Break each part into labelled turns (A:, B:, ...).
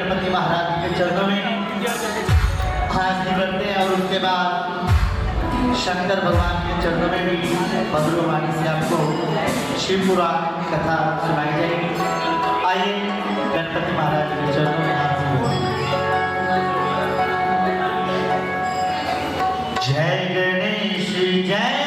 A: गणपति महाराज के चरणों में हाथ निकलते हैं और उसके बाद शंकर भगवान के चरणों में भी बबलू वाणी से आपको शिव पुराण की कथा सुनाई जाएगी। आइए गणपति महाराज के चरणों में हाथ जोड़ें। जय गणेश जय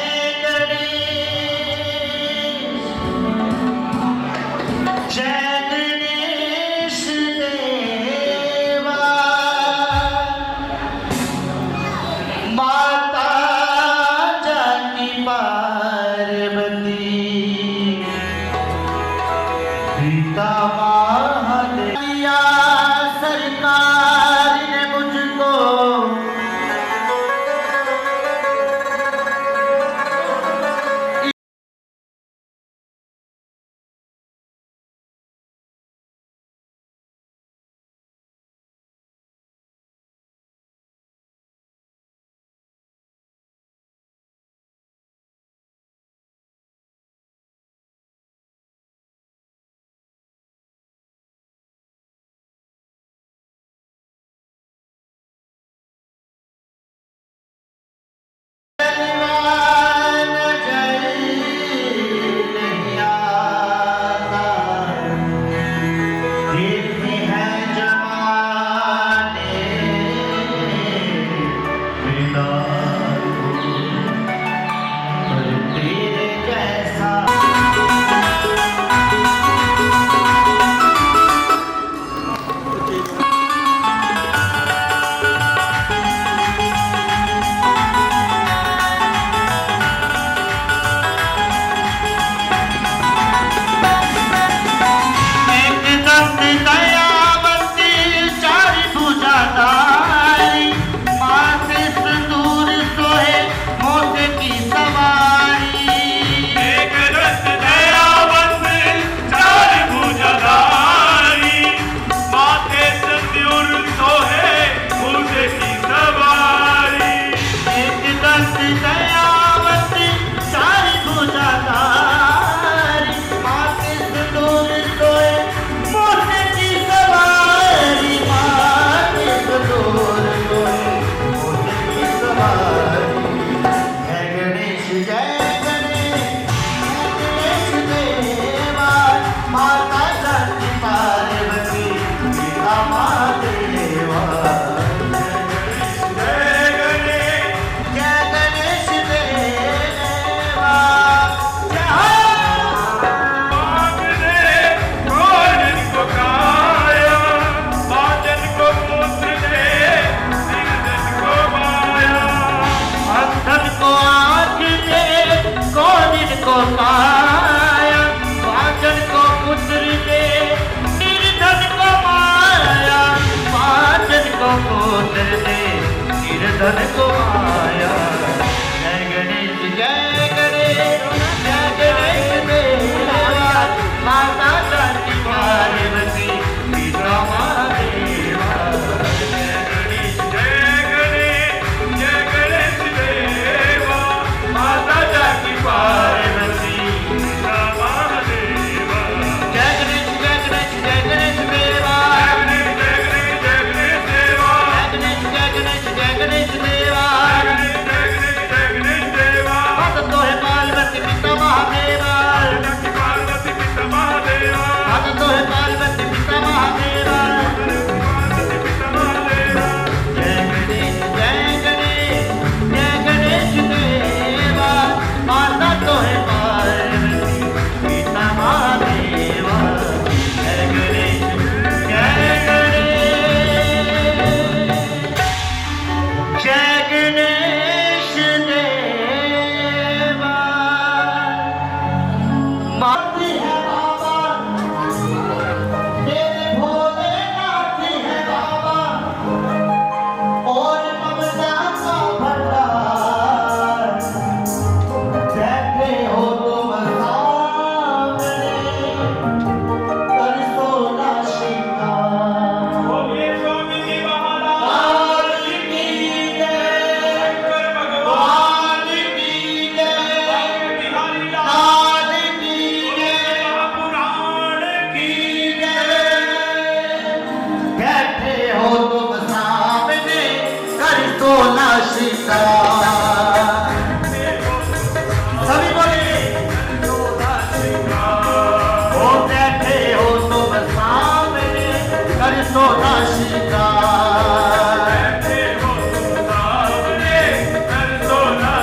A: धन को आया। जय गणेश जय गणेश जय गणेश देवा माता जानकी पार्वती पिता महादेवा। जय गणेश देवा माता जानकी पार्वती पिता महादेवा। जय गणेश देवा जय गणेश देवा सोना श्रृंगार। सभी बोले हो बैठे हो तुम सामने कर सोना श्रृंगार। बैठे हो तुम सामने कर सोना।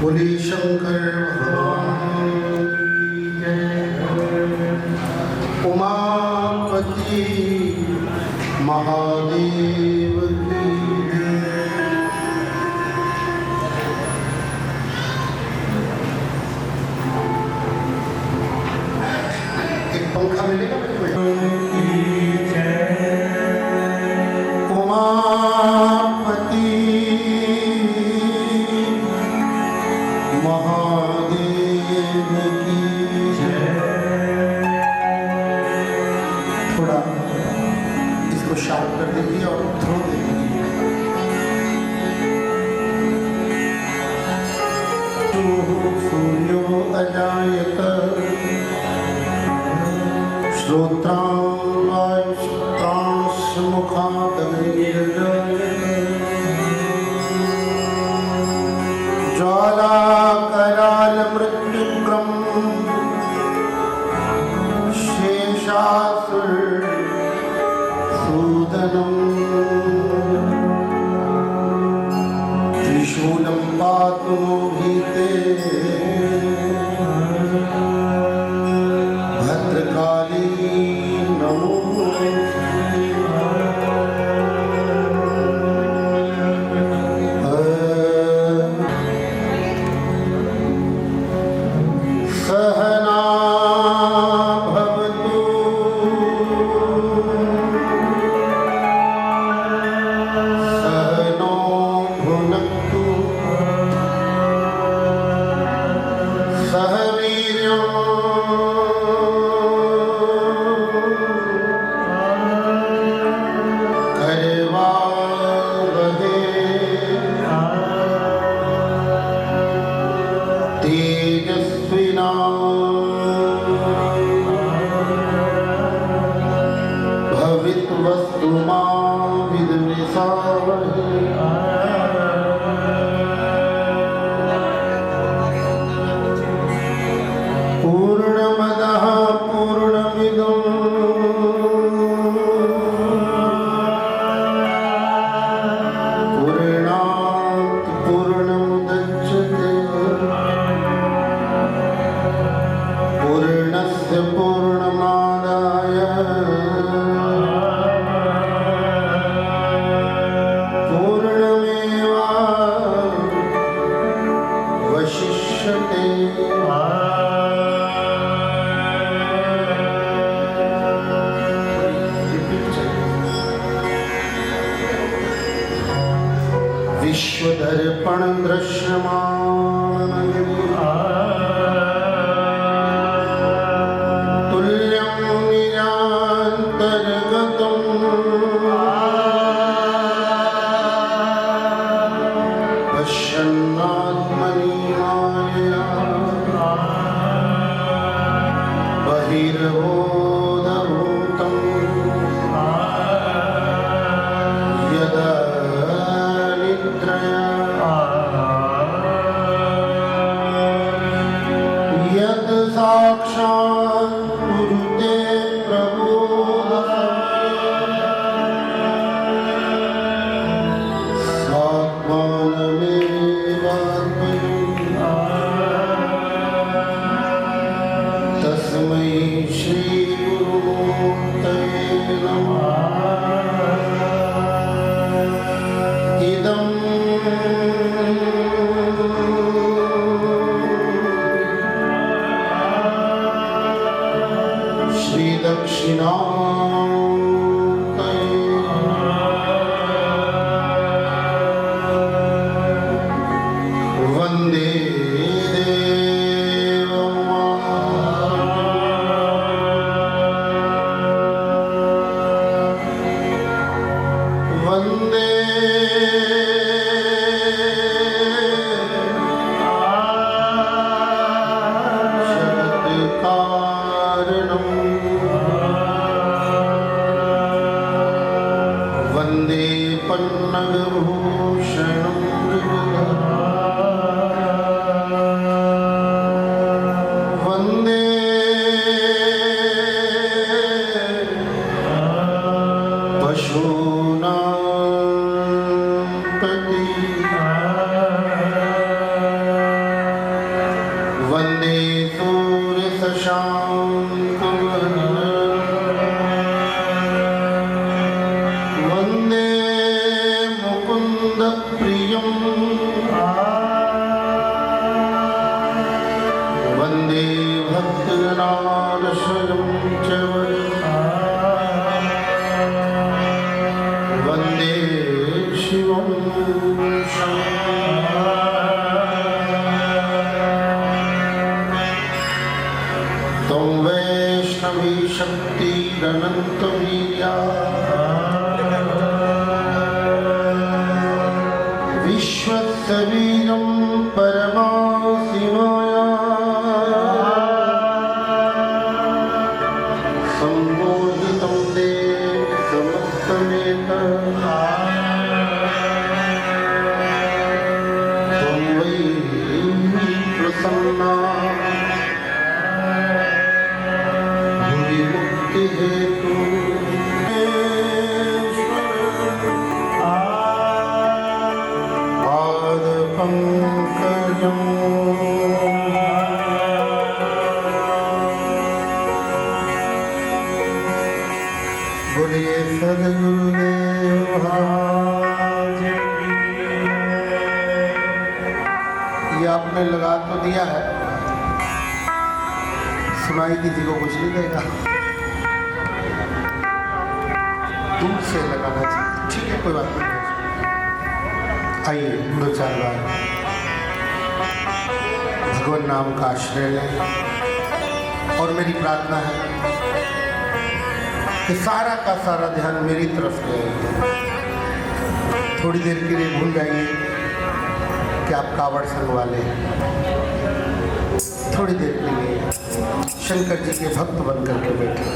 B: बोले शंकर भगवान की जय। उमापति महादेव की जय। एक पंखा मिलेगा उमापति महादेव की जय। थोड़ा इसको शार्प कर देंगे और थ्रो देंगे। सूर्यो अजायत श्रोत्रां ज्वालाकराल मृत्युग्रम शेषासुर सूदनम त्रिशूलं पातु नो भीते भद्रकाली नमो। पूर्णमदः पूर्णमिदं पूर्णात् पूर्णमुदच्यते पूर्णस्य पूर्णमादाय पूर्णमेवावशिष्यते। विश्वदर्पण दृश्यमान तुल्यं निरान्तर्गतं पश्यन्नात्मनि मायया बहिर्बोधभूतं यदा यत् साक्षात् कुरुते प्रबोधः स्वात्मानमेवात्मनि तस्मै श्री गुरुमूर्तये नमः। इदं श्री दक्षिणामूर्तये वीरनन्तवीर्या विश्वस्य वीरं परमासिमाया सम्बोधितं ते समस्तमेत त्वं वै प्रसन्ना भुवि मुक्तिहेतु बोलिए सदगुरुदेव महाराज की। ये आपने लगा तो दिया है, सुनाई किसी को कुछ नहीं देगा, दूर से लगाना चाहिए। ठीक है, कोई बात नहीं। आइए दो चार बार भगवान नाम का आश्रय लें और मेरी प्रार्थना है कि सारा का सारा ध्यान मेरी तरफ जाए। थोड़ी देर के लिए भूल जाइए कि आप कावड़ संग वाले हैं। थोड़ी देर के लिए शंकर जी के भक्त बन करके बैठे,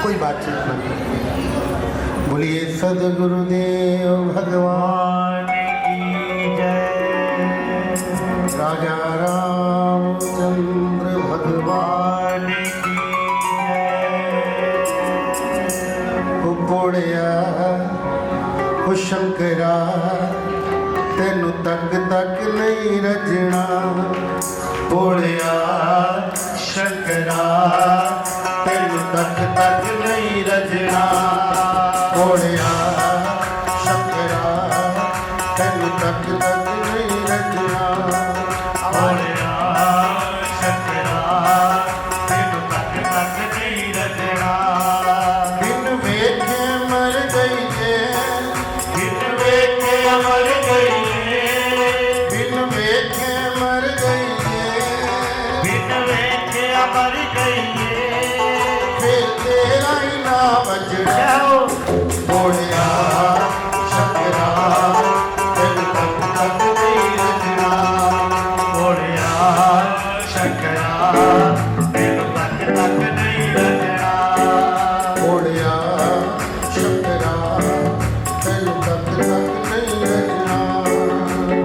B: कोई बातचीत न करें। बोलिए सदगुरुदेव भगवान की जय। राजा रामचंद्र भगवान की बोड़िया ओ शंकरा तेनू तक तक नहीं रजना। बोड़िया शंकरा तेनू तक तक नहीं रजना। बोड़िया शंकरा तेनू तक तक नहीं रजना। बोड़िया शंकरा तेनू तक तक नहीं रजना। बिन वेखे मर गई है, बिन वेखे मर गई है, बिन वेखे मर गई है, बिन वेखे मर गई है। फिर तेरा ही ना बजना। बोलिया शंकरा तेनू तक तक नहीं रजना। बोलिया शंकरा तेनू तक तक नहीं रजना। बोलिया शंकरा तेनू तक तक नहीं रजना।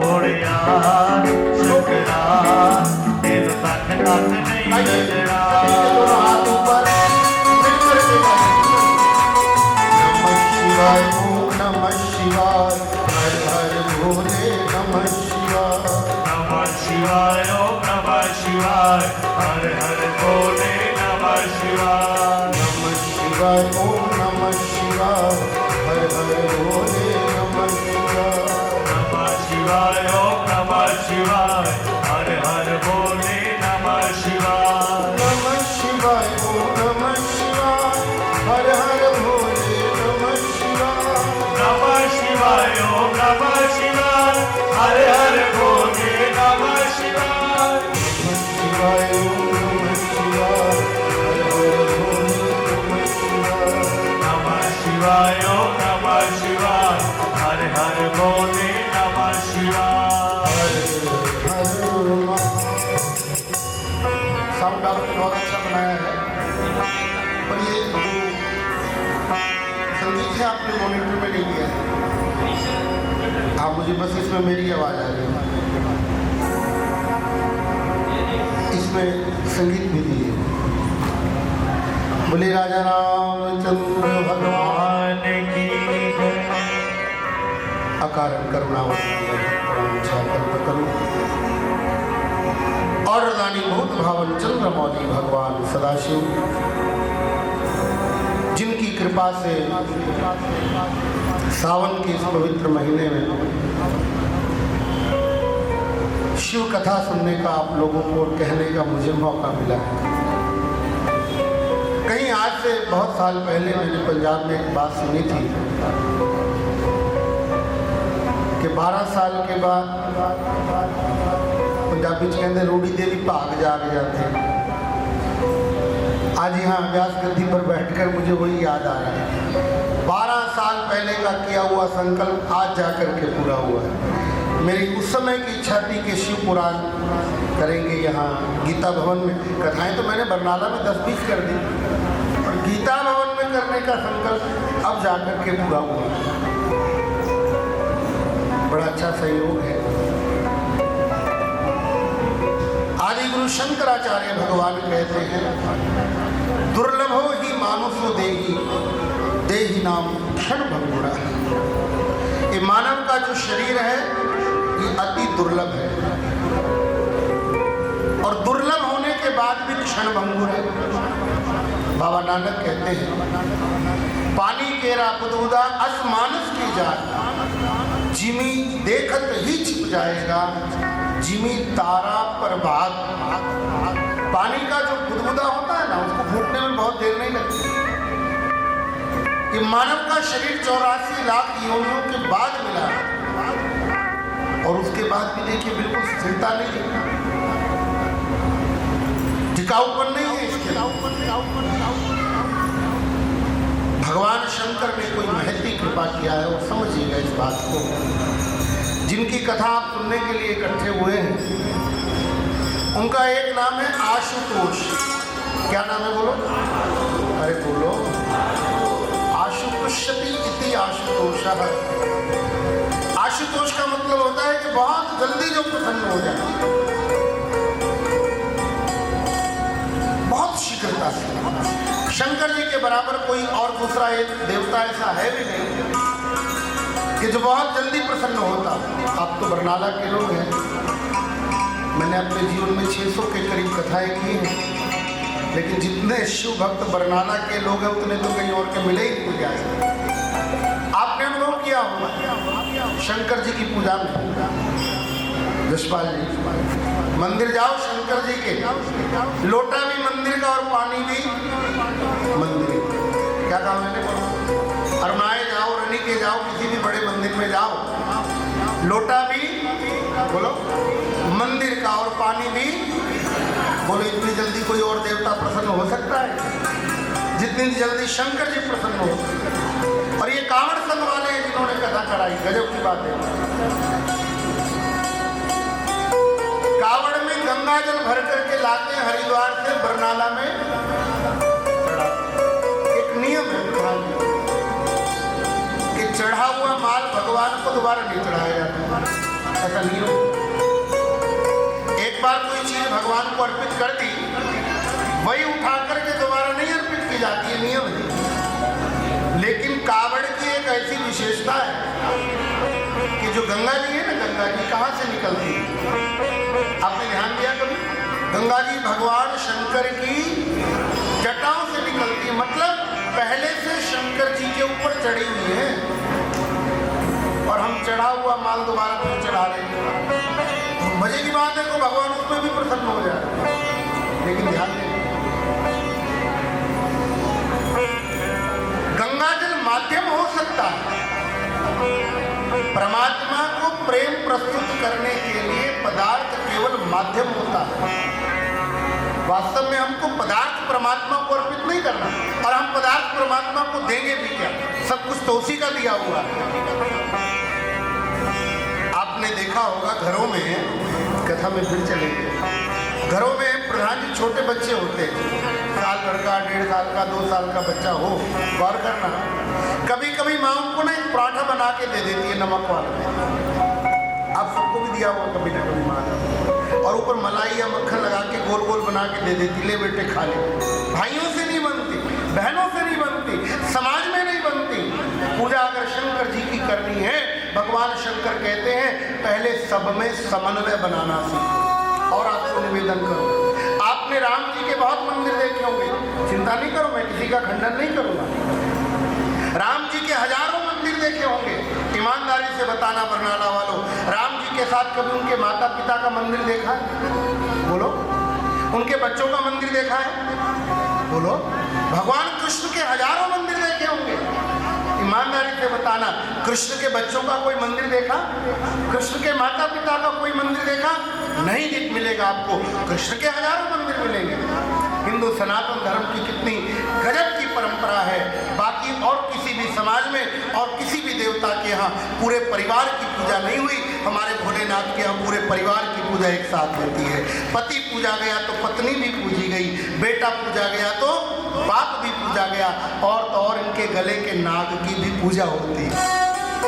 B: बोलिया शंकरा तेनू तक तक नहीं रजना। हाथ ऊपर मिलकर के नमः शिवाय ओम नमः शिवाय हर हर भोले नमः शिवाय। नमः शिवाय ओम नमः शिवाय हर हर भोले नमः शिवाय। नमः शिवाय ओम नमः शिवाय हर हर भोले नमः शिवाय। नमः शिवाय ओम नमः शिवाय हर हर भोले नमः शिवाय। नमः शिवाय ओम नमः शिवाय हर हर भोले नमः शिवाय। नमः शिवाय ओम नमः शिवाय हर हर भोले नमः शिवाय। नमः शिवाय ओम नमः शिवाय हर हर भोले नमः शिवाय। नमः शिवाय ओम नमः शिवाय हर हर भोले नमः शिवाय। साउंड आपने बहुत अच्छा बनाया है, पर ये संगीत है आपने मॉनिटर में नहीं किया है। आप मुझे बस इसमें मेरी आवाज़ आ रही है, इसमें संगीत भी दिए। बोले राजा रामचंद्र भगवान की जय। अकारण करुणावती करूँ और रानी बहुत भावन चंद्रमौली भगवान सदाशिव, जिनकी कृपा से सावन के इस पवित्र महीने में शिव कथा सुनने का आप लोगों को कहने का मुझे मौका मिला है। कहीं आज से बहुत साल पहले मैंने पंजाब में एक बात सुनी थी कि 12 साल के बाद पंजाबी कहते रूड़ी देवी भाग जाग जाते। आज यहाँ व्यास गद्दी पर बैठकर मुझे वही याद आ रहा है। 12 साल पहले का किया हुआ संकल्प आज जाकर के पूरा हुआ है। मेरी उस समय की इच्छा थी कि शिव पुराण करेंगे यहाँ गीता भवन में। कथाएं तो मैंने बरनाला में 10-20 कर दी, और गीता भवन में करने का संकल्प अब जाकर के पूरा हुआ। बड़ा अच्छा सहयोग है। आदि गुरु शंकराचार्य भगवान कहते हैं, दुर्लभो ही मानुषो देही नाम क्षण भंगुरा। ये मानव का जो शरीर है ये अति दुर्लभ है, और दुर्लभ होने के बाद भी क्षण भंगुर है। बाबा नानक कहते हैं, पानी केरा बुदबुदा अस मानस की जात, जिमी देखत ही छिप जाएगा, जिमी तारा पर भाग। पानी का जो बुदबुदा होता है ना, उसको फूटने में बहुत देर नहीं लगती। ये मानव का शरीर 84 लाख योनियों के बाद मिला, और उसके बाद भी देखिए बिल्कुल स्थिरता नहीं है, टिकाऊपन नहीं है इसके। भगवान शंकर ने कोई महती कृपा किया है, और समझिएगा इस बात को। जिनकी कथा आप सुनने के लिए इकट्ठे हुए हैं, उनका एक नाम है आशुतोष। क्या नाम है बोलो? अरे बोलो। आशुतुष्यति इति आशुतोषः। आशुतोष का मतलब होता है कि बहुत जल्दी जो प्रसन्न हो जाए, बहुत शीघ्रता से। शंकर जी के बराबर कोई और दूसरा एक देवता ऐसा है भी नहीं कि जो बहुत जल्दी प्रसन्न होता। आप तो बरनाला के लोग हैं, मैंने अपने जीवन में 600 के करीब कथाएं की हैं, लेकिन जितने शिव भक्त बरनाला के लोग हैं उतने तो कहीं और के मिले ही नहीं जाए। आपने अनुभव किया होगा शंकर जी की पूजा में। जसपाल जी, मंदिर जाओ शंकर जी के, लोटा भी मंदिर का और पानी भी मंदिर। क्या कहा मैंने? अरुणाए जाओ, रनी के जाओ, किसी भी बड़े मंदिर में जाओ, लोटा भी बोलो मंदिर का और पानी भी बोलो। इतनी जल्दी कोई और देवता प्रसन्न हो सकता है जितनी जल्दी शंकर जी प्रसन्न हो। और ये कांवड़ संघ वाले हैं जिन्होंने कथा कराई, गजब की बात है। कांवड़ में गंगा जल भर करके लाते हैं हरिद्वार से बरनाला में। एक नियम है कि चढ़ा हुआ माल भगवान को दोबारा नहीं चढ़ाया जाता, ऐसा नियम। एक बार कोई चीज भगवान को अर्पित कर दी, वही उठा करके दोबारा नहीं अर्पित की जाती है, नियम है। लेकिन कांवड़ की एक ऐसी विशेषता है कि जो गंगा जी है ना, गंगा जी कहाँ से निकलती है? आपने ध्यान दिया कभी? गंगा जी भगवान शंकर की जटाओं से निकलती है, मतलब पहले से शंकर जी के ऊपर चढ़ी हुई है, और हम चढ़ा हुआ माल दोबारा फिर चढ़ा रहे हैं। मजे की बात है कि भगवान उसमें भी प्रसन्न हो जाए। लेकिन ध्यान दें, गंगा जल माध्यम हो सकता है, परमात्मा को प्रेम प्रस्तुत करने के लिए पदार्थ केवल माध्यम होता है। वास्तव में हमको पदार्थ परमात्मा को अर्पित नहीं करना, और हम पदार्थ परमात्मा को देंगे भी क्या? सब कुछ तो उसी का दिया हुआ है। आपने देखा होगा घरों में, कथा में फिर चलेंगे, घरों में प्रधान जी छोटे बच्चे होते हैं, साल भर का, 1.5 साल का, 2 साल का बच्चा हो, गौर करना, कभी कभी माँ उनको ना एक पराठा बना के दे देती है नमक वाला। आप सबको भी दिया हुआ कभी ना कभी माँ, और ऊपर मलाई या मक्खन लगा के गोल गोल बना के दे देती, ले बेटे खा ले। भाइयों से नहीं बनती, बहनों से नहीं बनती, समाज में नहीं बनती। पूजा अगर शंकर जी की करनी है, भगवान शंकर कहते हैं पहले सब में समन्वय बनाना सीखो। और आपको निवेदन करो, आपने राम जी के बहुत मंदिर देखे होंगे, चिंता नहीं करो, मैं किसी का खंडन नहीं करूंगा। राम जी के हजारों मंदिर देखे होंगे, ईमानदारी से बताना बरनाला वालों, राम जी के साथ कभी उनके माता पिता का मंदिर देखा है? बोलो। उनके बच्चों का मंदिर देखा है? बोलो। भगवान कृष्ण के हजारों मंदिर देखे होंगे, ईमानदारी से बताना कृष्ण के बच्चों का कोई मंदिर देखा? कृष्ण के माता पिता का कोई मंदिर देखा? नहीं मिलेगा आपको। कृष्ण के हजारों मंदिर मिलेंगे,
C: हिंदू सनातन धर्म की कितनी गजब की परंपरा है। बाकी और किसी भी समाज में और किसी भी देवता के यहाँ पूरे परिवार की पूजा नहीं हुई। हमारे भोलेनाथ के यहाँ पूरे परिवार की पूजा एक साथ होती है। पति पूजा गया तो पत्नी भी पूजी गई, बेटा पूजा गया तो बाप भी पूजा गया, और तो और इनके गले के नाग की भी पूजा होती है।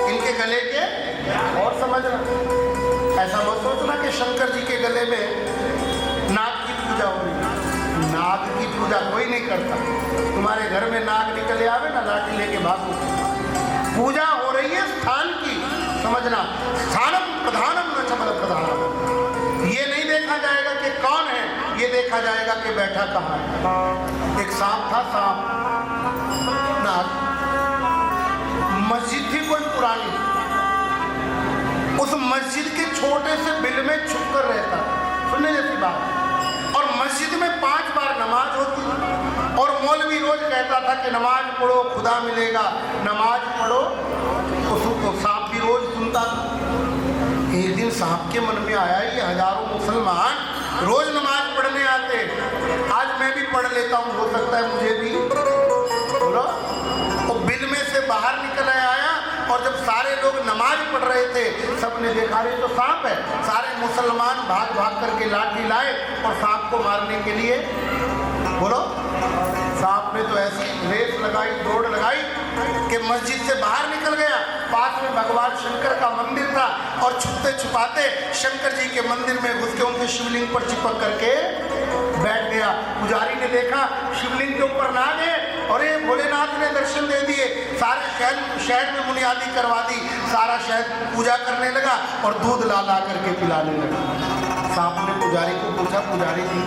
C: इनके गले के, और समझना, ऐसा मत सोचना कि शंकर जी के गले में नाग की पूजा हो रही है। नाग की पूजा कोई नहीं करता। तुम्हारे घर में नाग निकले आवे ना, लाठी लेके भागो। पूजा हो रही है स्थान की, समझना। स्थानम प्रधानम न चबल प्रधानम। ये नहीं देखा जाएगा कि कौन है, ये देखा जाएगा कि बैठा कहाँ है। एक सांप था, सांप नाग। मस्जिद थी कोई पुरानी, उस मस्जिद के छोटे से बिल में छुप कर रहता। सुनने जैसी बात। और मस्जिद में 5 बार नमाज होती, और मौलवी रोज कहता था कि नमाज पढ़ो खुदा मिलेगा, नमाज पढ़ो। उसको सांप भी रोज सुनता था। एक दिन सांप के मन में आया, ये हजारों मुसलमान रोज नमाज पढ़ने आते, आज मैं भी पढ़ लेता हूँ, हो सकता है मुझे भी। बोलो। तो बिल में से बाहर निकल आया, और जब सारे लोग नमाज पढ़ रहे थे, सबने देखा रहे तो सांप है। सारे मुसलमान भाग भाग करके लाठी लाए और सांप को मारने के लिए, बोलो, सांप ने तो ऐसी रेस लगाई, दौड़ लगाई कि मस्जिद से बाहर निकल गया। पास में भगवान शंकर का मंदिर था, और छुपते छुपाते शंकर जी के मंदिर में घुस के उनके शिवलिंग पर चिपक करके बैठ गया। पुजारी ने देखा शिवलिंग के ऊपर नाग है, और ये भोलेनाथ ने दर्शन दे दिए। सारे शहर में बुनियादी करवा दी, सारा शहर पूजा करने लगा और दूध ला ला करके पिलाने लगा। सांप ने पुजारी को पूछा, पुजारी जी,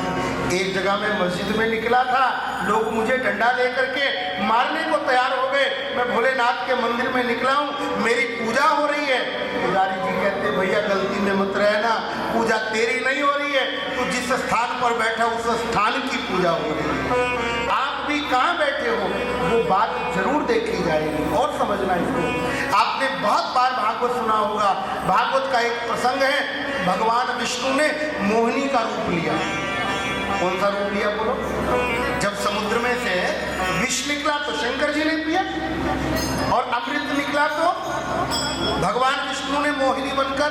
C: एक जगह मैं मस्जिद में निकला था, लोग मुझे डंडा लेकर के मारने को तैयार हो गए, मैं भोलेनाथ के मंदिर में निकला हूँ, मेरी पूजा हो रही है। पुजारी जी कहते, भैया गलती में मत रहना, पूजा तेरी नहीं हो रही है, तू जिस स्थान पर बैठा उस स्थान की पूजा हो रही है। आप भी कहाँ बैठे हो, वो बात जरूर देखी जाएगी। और समझना इसको, आपने बहुत बार भागवत सुना होगा। भागवत का एक प्रसंग है, भगवान विष्णु ने मोहिनी का रूप लिया। कौन सा रूप लिया बोलो? जब समुद्र में से विष निकला तो शंकर जी ने पिया, और अमृत निकला तो भगवान विष्णु ने मोहिनी बनकर,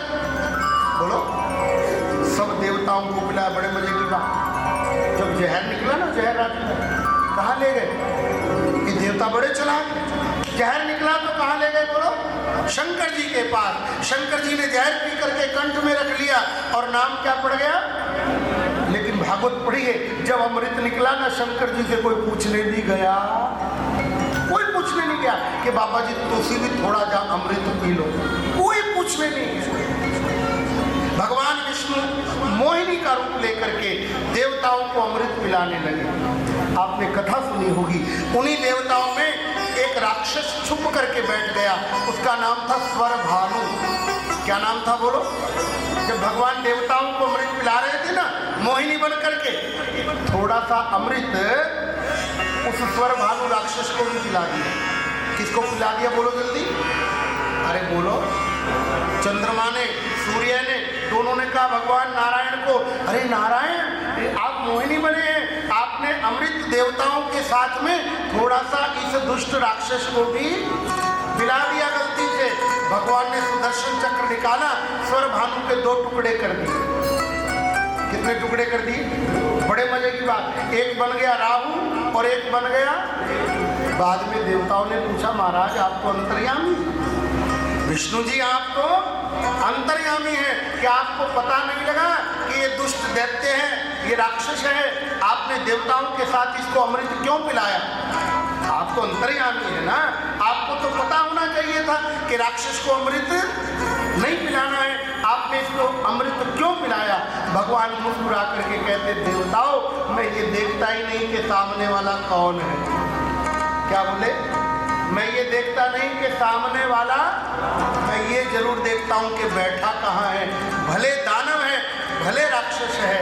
C: बोलो, सब देवताओं को पिलाया। बड़े मजे की बात। जब जहर निकला ना, जहर राजा कहाँ ले गए? ये देवता बड़े चलाक। जहर निकला तो कहाँ ले गए बोलो? शंकर जी के पास। शंकर जी ने जहर पी करके कंठ में रख लिया, और नाम क्या पड़ गया? लेकिन भागवत पढ़िए, जब अमृत निकला ना, शंकर जी से कोई पूछने नहीं गया। कोई पूछने नहीं गया कि बाबा जी तुसी भी थोड़ा जा अमृत पी लो, कोई पूछने नहीं गया। भगवान विष्णु मोहिनी का रूप लेकर के देवताओं को अमृत पिलाने लगे। आपने कथा सुनी होगी। उन्हीं देवताओं में एक राक्षस छुप करके बैठ गया, उसका नाम था स्वर भानु। क्या नाम था बोलो? जब भगवान देवताओं को अमृत पिला रहे थे ना, मोहिनी बन करके, थोड़ा सा अमृत उस स्वर भानु राक्षस को भी पिला दिया। किसको पिला दिया बोलो जल्दी? अरे बोलो। चंद्रमा ने, सूर्य ने, दोनों ने कहा भगवान नारायण को, अरे नारायण, आप मोहिनी बने हैं, आपने अमृत देवताओं के साथ में थोड़ा सा इस दुष्ट राक्षस को भी पिला दिया गलती से। भगवान ने सुदर्शन चक्र निकाला, स्वर भानु के 2 टुकड़े कर दिए। कितने टुकड़े कर दिए? बड़े मजे की बात। एक बन गया राहु और एक बन गया। बाद में देवताओं ने पूछा, महाराज आप तो अंतर्यामी, विष्णु जी आप तो अंतर्यामी है, क्या आपको पता नहीं लगा कि ये दुष्ट दैत्य है, ये राक्षस है? आपने देवताओं के साथ इसको अमृत क्यों पिलाया? आप तो अंतर्यामी है ना, आपको तो पता होना चाहिए था कि राक्षस को अमृत नहीं पिलाना है, आपने इसको अमृत क्यों पिलाया? भगवान मुस्कुरा करके कहते, देवताओं, मैं ये देखता ही नहीं कि सामने वाला कौन है। क्या बोले? मैं ये देखता नहीं कि सामने वाला, मैं ये जरूर देखता हूँ कि बैठा कहाँ है। भले दानव है, भले राक्षस है,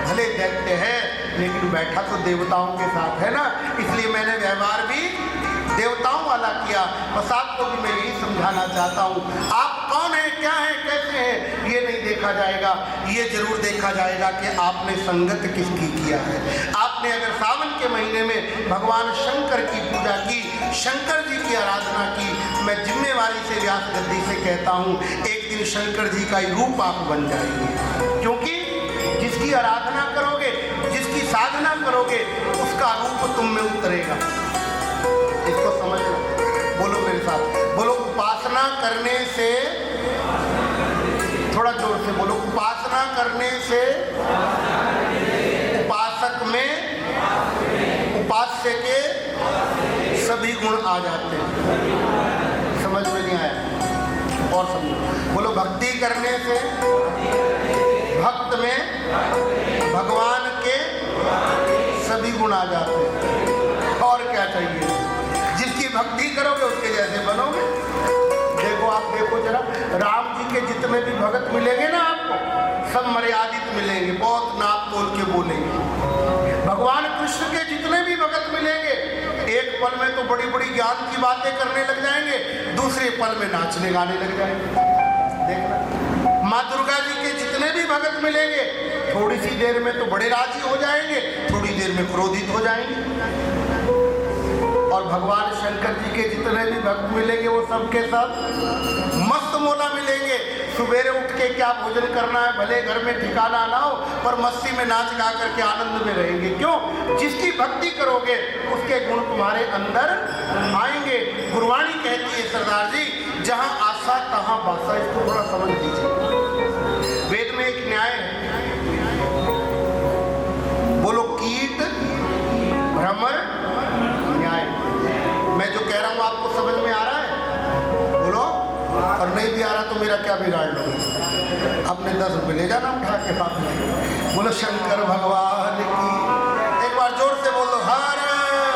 C: भले दैत्य है, लेकिन बैठा तो देवताओं के साथ है ना, इसलिए मैंने व्यवहार भी देवताओं वाला किया। बस आपको भी मैं यही समझाना चाहता हूँ, आप कौन है, क्या है, कैसे हैं, ये नहीं देखा जाएगा। ये जरूर देखा जाएगा कि आपने संगत किसकी किया है। आपने अगर सावन के महीने में भगवान शंकर की पूजा की, शंकर जी की आराधना की, मैं जिम्मेवारी से व्यास गद्दी से कहता हूँ, एक दिन शंकर जी का ही रूप आप बन जाएंगे। क्योंकि जिसकी आराधना करोगे, जिसकी साधना करोगे, उसका रूप तुम में उतरेगा। इसको समझना। बोलो मेरे साथ, बोलो उपासना करने से, थोड़ा जोर से बोलो, उपासना करने से उपासक में उपास्य के सभी गुण आ जाते हैं। समझ में नहीं आया? और समझो, बोलो भक्ति करने से भक्त में भगवान के सभी गुण आ जाते हैं। और क्या चाहिए? जिसकी भक्ति करोगे उसके जैसे बनोगे। देखो, आप देखो जरा, राम जी के जितने भी भगत मिलेंगे ना आपको, सब मर्यादित मिलेंगे, बहुत नाप तोल के बोलेंगे। भगवान कृष्ण के जितने भी भगत मिलेंगे, एक पल में तो बड़ी बड़ी ज्ञान की बातें करने लग जाएंगे, दूसरे पल में नाचने गाने लग जाएंगे। देखना, माँ दुर्गा जी के जितने भी भगत मिलेंगे, थोड़ी सी देर में तो बड़े राजी हो जाएंगे, थोड़ी देर में क्रोधित हो जाएंगे। और भगवान शंकर जी के जितने भी भक्त मिलेंगे, वो सब के सब मस्त मोला मिलेंगे। सुबेरे उठ के क्या भोजन करना है, भले घर में ठिकाना ना हो, पर मस्ती में नाच गा करके आनंद में रहेंगे। क्यों? जिसकी भक्ति करोगे उसके गुण तुम्हारे अंदर आएंगे। गुरवाणी कहती है सरदार जी, जहां आशा तहां बासा। इसको थोड़ा समझ लीजिए। वेद में एक न्याय है, बोलो कीट भ्रमर न्याय। मैं जो कह रहा हूं आपको समझ में आ रहा है? बोलो। और नहीं भी आ रहा तो मेरा क्या बिगाड़ लोगे? अपने 10 रुपये ले जाना उठा के पाप में। बोलो शंकर भगवान की। एक बार जोर से बोलो हर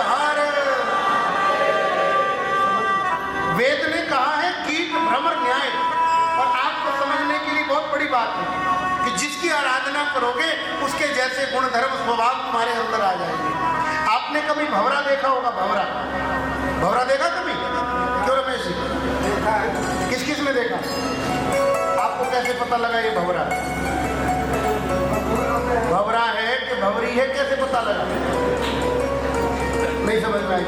C: हर। वेद ने कहा है कीट भ्रमर न्याय। और आपको समझने के लिए बहुत बड़ी बात है कि जिसकी आराधना करोगे उसके जैसे गुण धर्म स्वभाव तुम्हारे अंदर आ जाएंगे। आपने कभी भंवरा देखा होगा? भंवरा, भंवरा देखा कभी? क्यों रमेश जी? किस किस ने देखा? आपको कैसे पता लगा ये भंवरा? भंवरा है कि भंवरी है, कैसे पता लगा? नहीं समझ में आई?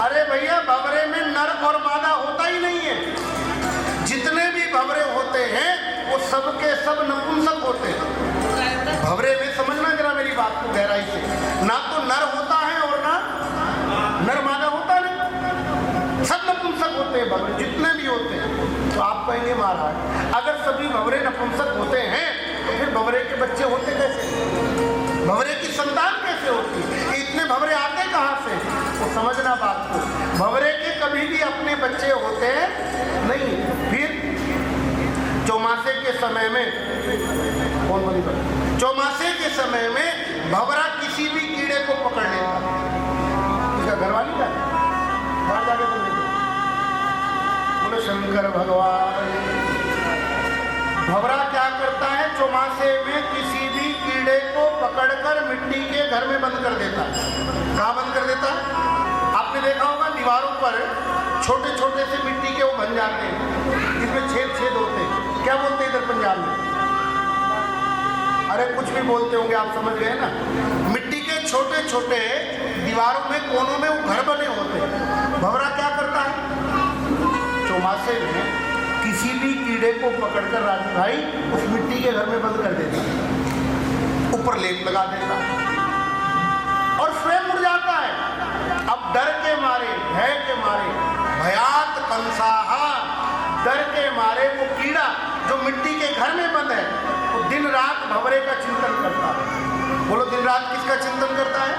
C: अरे भैया, भंवरे में नर और मादा होता ही नहीं है। जितने भी भंवरे होते हैं वो सबके सब नपुंसक होते हैं। भंवरे में समझना जरा मेरी बात को गहराई से, ना तो नर होता है और ना नर मादा होता नहीं, सब नपुंसक होते हैं भंवरे, जितने भी होते हैं। तो आप कहेंगे महाराज, अगर सभी भंवरे नपुंसक होते हैं तो फिर भंवरे के बच्चे होते कैसे? भंवरे की संतान कैसे होती? इतने भंवरे आते कहाँ से? तो समझना बात को, भंवरे के कभी भी अपने बच्चे होते नहीं। फिर चौमासे के समय में, कौन बड़ी बात, चौमासे के समय में भंवरा किसी भी कीड़े को पकड़ लेता। इसका घरवाली का बाहर जाके बोल देते, बोले शंकर भगवान। भंवरा क्या करता है? चौमासे में किसी भी कीड़े को पकड़कर मिट्टी के घर में बंद कर देता है। कहाँ बंद कर देता है? आपने देखा होगा दीवारों पर छोटे छोटे से मिट्टी के वो बन जाते हैं, जिसमें छेद छेद होते हैं। क्या बोलते हैं इधर पंजाब में? अरे कुछ भी बोलते होंगे, आप समझ गए ना। मिट्टी के छोटे छोटे दीवारों में कोनों में वो घर बने होते हैं। भंवरा क्या करता है? चौमासे में किसी भी कीड़े को पकड़कर राजू भाई उस मिट्टी के घर में बंद कर देता है, ऊपर लेप लगा देता है और स्वयं उड़ जाता है। अब डर के मारे, भय के मारे, भयात कंसाहा, डर के मारे वो कीड़ा जो मिट्टी के घर में बंद है, वो दिन रात भंवरे का चिंतन करता है। बोलो दिन रात किसका चिंतन करता है?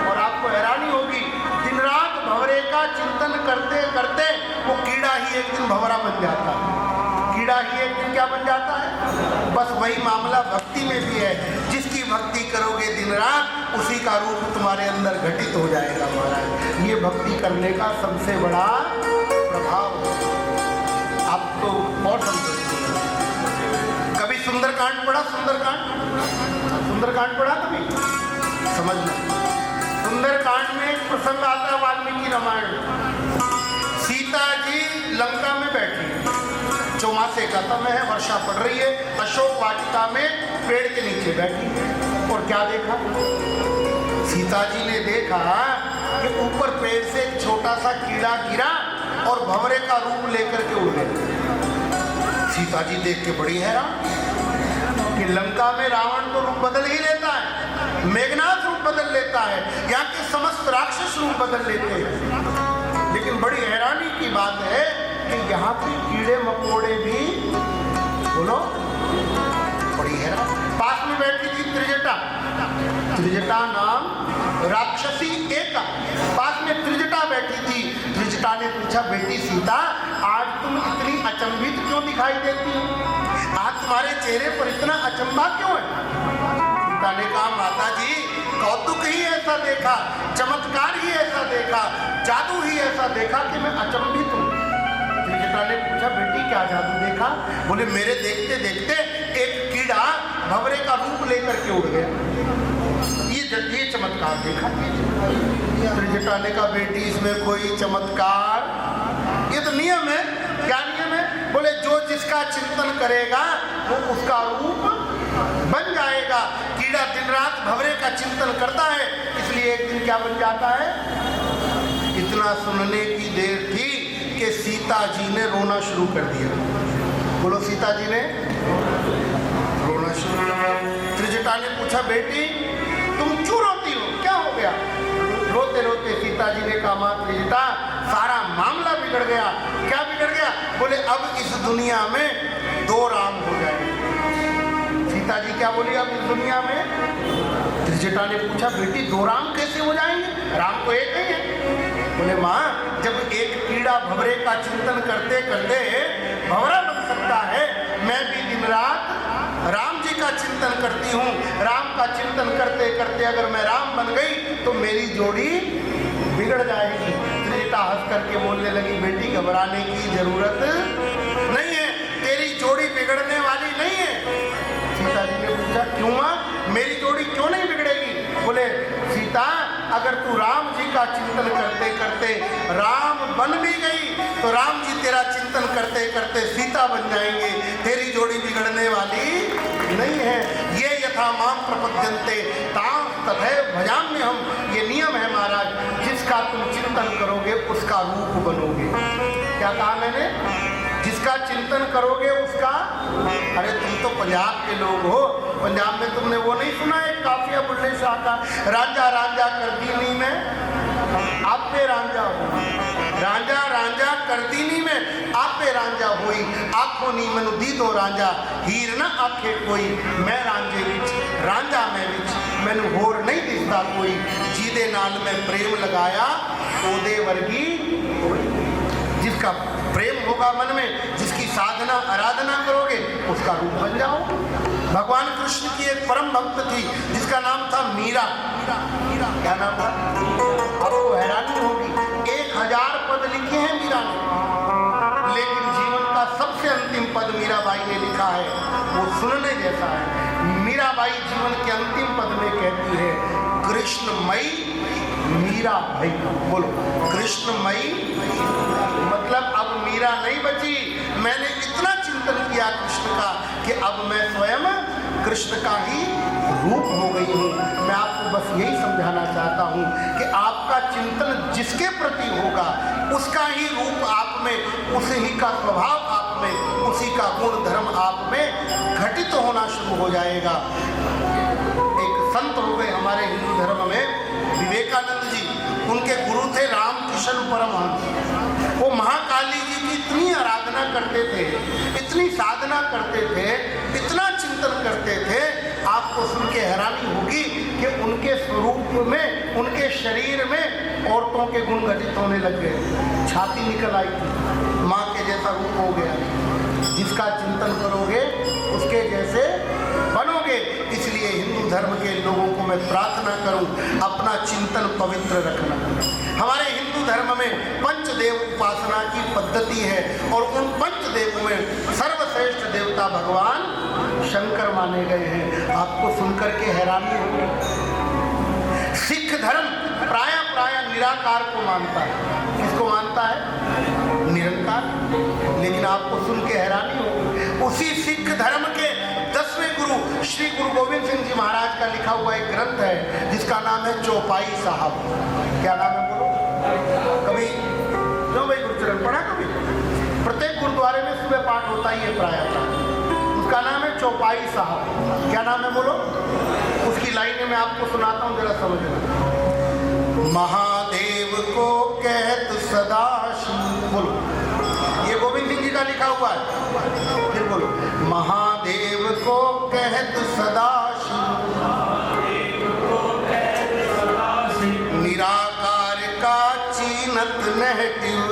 C: और आपको हैरानी होगी, दिन रात भंवरे का चिंतन करते करते वो कीड़ा ही एक दिन भंवरा बन जाता है। कीड़ा ही एक दिन क्या बन जाता है? बस वही मामला भक्ति में भी है। जिसकी भक्ति करोगे दिन रात, उसी का रूप तुम्हारे अंदर घटित हो जाएगा महाराज। ये भक्ति करने का सबसे बड़ा प्रभाव है। आप तो और समझते कभी सुंदरकांड पढ़ा? सुंदरकांड पढ़ा कभी? समझना, सुंदरकांड में एक प्रसंग आता है वाल्मीकि रामायण। लंका में बैठी, चौमासे का समय है, वर्षा पड़ रही है, अशोक वाटिका में पेड़ के नीचे बैठी। और क्या देखा? सीता जी ने देखा कि ऊपर पेड़ से एक छोटा सा कीड़ा गिरा और भंवरे का रूप लेकर के उड़ गया। सीता जी देख के बड़ी हैरान कि लंका में रावण तो रूप बदल ही लेता है, मेघनाथ रूप बदल लेता है, यहाँ के समस्त राक्षस रूप बदल लेते हैं, लेकिन बड़ी हैरानी की बात है कि यहाँ पे कीड़े मकोड़े भी, बोलो, बड़ी हैरान। पास में बैठी थी त्रिजटा, त्रिजटा नाम राक्षसी एका, पास में त्रिजटा बैठी थी। त्रिजटा ने पूछा, बेटी सीता, आज तुम इतनी अचंभित क्यों दिखाई देती हो? आज तुम्हारे चेहरे पर इतना अचंभा क्यों है? सीता ने कहा, माता जी, कौतुक ही ऐसा देखा, चमत्कार ही ऐसा देखा, जादू ही ऐसा देखा कि मैं अचंभित हूँ। त्रिजटा ने पूछा, बेटी क्या जादू देखा? बोले, मेरे देखते देखते एक कीड़ा भंवरे का रूप लेकर के उड़ गया, ये चमत्कार देखा। त्रिजटा ने कहा, बेटी इसमें कोई चमत्कार, ये तो नियम है। क्या नियम है? बोले, जो जिसका चिंतन करेगा वो उसका रूप बन जाएगा। कीड़ा दिन रात भंवरे का चिंतन करता है, इसलिए एक दिन क्या बन जाता है? इतना सुनने की देर थी कि सीता जी ने रोना शुरू कर दिया। बोलो, सीता जी ने रोना शुरू कर दिया। त्रिजटा ने पूछा, बेटी तुम क्यों रोती हो, क्या हो गया? रोते रोते सीता जी ने कहा, मां त्रिजटा, सारा मामला बिगड़ गया। क्या बिगड़ गया? बोले, अब इस दुनिया में दो राम हो जाएंगे। सीता जी क्या बोली, अब इस दुनिया में? त्रिजटा ने पूछा, बेटी दो राम कैसे हो जाएंगे, राम तो एक ही है। बोले, माँ, जब एक कीड़ा भंवरे का चिंतन करते करते भंवरा बन सकता है, मैं भी दिन रात राम जी का चिंतन करती हूँ। राम का चिंतन करते करते अगर मैं राम बन गई तो मेरी जोड़ी बिगड़ जाएगी। त्रिजटा हंस करके बोलने लगी, बेटी घबराने की जरूरत नहीं है, तेरी जोड़ी बिगड़ने वाली नहीं है। सीता जी ने पूछा, क्यों माँ, मेरी जोड़ी क्यों नहीं बिगड़ेगी? बोले, सीता, अगर तू राम जी का चिंतन करते करते राम बन भी गई तो राम जी तेरा चिंतन करते करते सीता बन जाएंगे, तेरी जोड़ी बिगड़ने वाली नहीं है। ये यथा माम प्रपद्यन्ते तां तथैव भजाम्य हम, ये नियम है महाराज, जिसका तुम चिंतन करोगे उसका रूप बनोगे। क्या कहा मैंने? जिसका चिंतन करोगे उसका। अरे तुम तो पंजाब के लोग हो, पंजाब में तुमने वो नहीं सुना है काफिया बुल्ले शाह का, रांझा रांझा करती नी में आप पे रांझा हो, रांझा रांझा करती नी में आप पे रांझा होई, आंखों नी मनु दी दो रांझा, हीर ना आखे कोई, मैं रांझे विच रांझा मैं विच, मैनू होर नहीं दिसदा कोई, जीदे नाल मैं प्रेम लगाया ओदे वर्गी। जिसका प्रेम होगा मन में, जिसकी साधना आराधना करोगे उसका रूप बन जाओ। भगवान कृष्ण की एक परम भक्त थी जिसका नाम था मीरा। क्या नाम था? आपको हैरानी होगी, 1000 पद लिखे हैं मीरा ने, लेकिन जीवन का सबसे अंतिम पद मीराबाई ने लिखा है, वो सुनने जैसा है। मीराबाई जीवन के अंतिम पद में कहती है, कृष्णमयी मीरा भाई। बोलो, कृष्णमयी मतलब अब मीरा नहीं बची, मैंने इतना चिंतन किया कृष्ण का कि अब मैं स्वयं कृष्ण का ही रूप हो गई हूँ। मैं आपको बस यही समझाना चाहता हूँ कि आपका चिंतन जिसके प्रति होगा उसका ही रूप आप में, उसी का स्वभाव आप में, उसी का गुण धर्म आप में घटित होना शुरू हो जाएगा। एक संत हो गए हमारे हिंदू धर्म में, विवेकानंद जी, उनके गुरु थे रामकिशन परमहंस। वो महाकाली जी की इतनी आराधना करते थे, इतनी साधना करते थे, इतना चिंतन करते थे, आपको सुन के हैरानी होगी कि उनके स्वरूप में, उनके शरीर में औरतों के गुण घटित होने लग गए, छाती निकल आई थी, माँ के जैसा रूप हो गया। जिसका चिंतन करोगे उसके जैसे बनोगे। इसलिए हिंदू धर्म के लोगों को मैं प्रार्थना करूं, अपना चिंतन पवित्र रखना। हमारे हिंदू धर्म में पंचदेव उपासना की पद्धति है और उन पंचदेवों में सर्वश्रेष्ठ देवता भगवान शंकर माने गए हैं। आपको सुनकर के हैरानी होगी। सिख धर्म प्राय निराकार को मानता है। किसको मानता है? निरंकार अधिकार, लेकिन आपको सुन के हैरानी होगी, उसी सिख धर्म के 10वें गुरु श्री गुरु गोविंद सिंह जी महाराज का लिखा हुआ एक ग्रंथ है जिसका नाम है चौपाई साहब। क्या नाम है बोलो? कभी क्यों भाई गुरुचरण पढ़ा कभी? प्रत्येक गुरुद्वारे में सुबह पाठ होता ही है प्रायः। उसका नाम है चौपाई साहब। क्या नाम है बोलो? उसकी लाइनें मैं आपको सुनाता हूँ, जरा समझना। महादेव को कहत सदा शिव, बोलो, ये गोविंद सिंह जी का लिखा हुआ है। फिर बोलो, महादेव को कहत सदा शिव, निराकार का चीनत नेहटिव,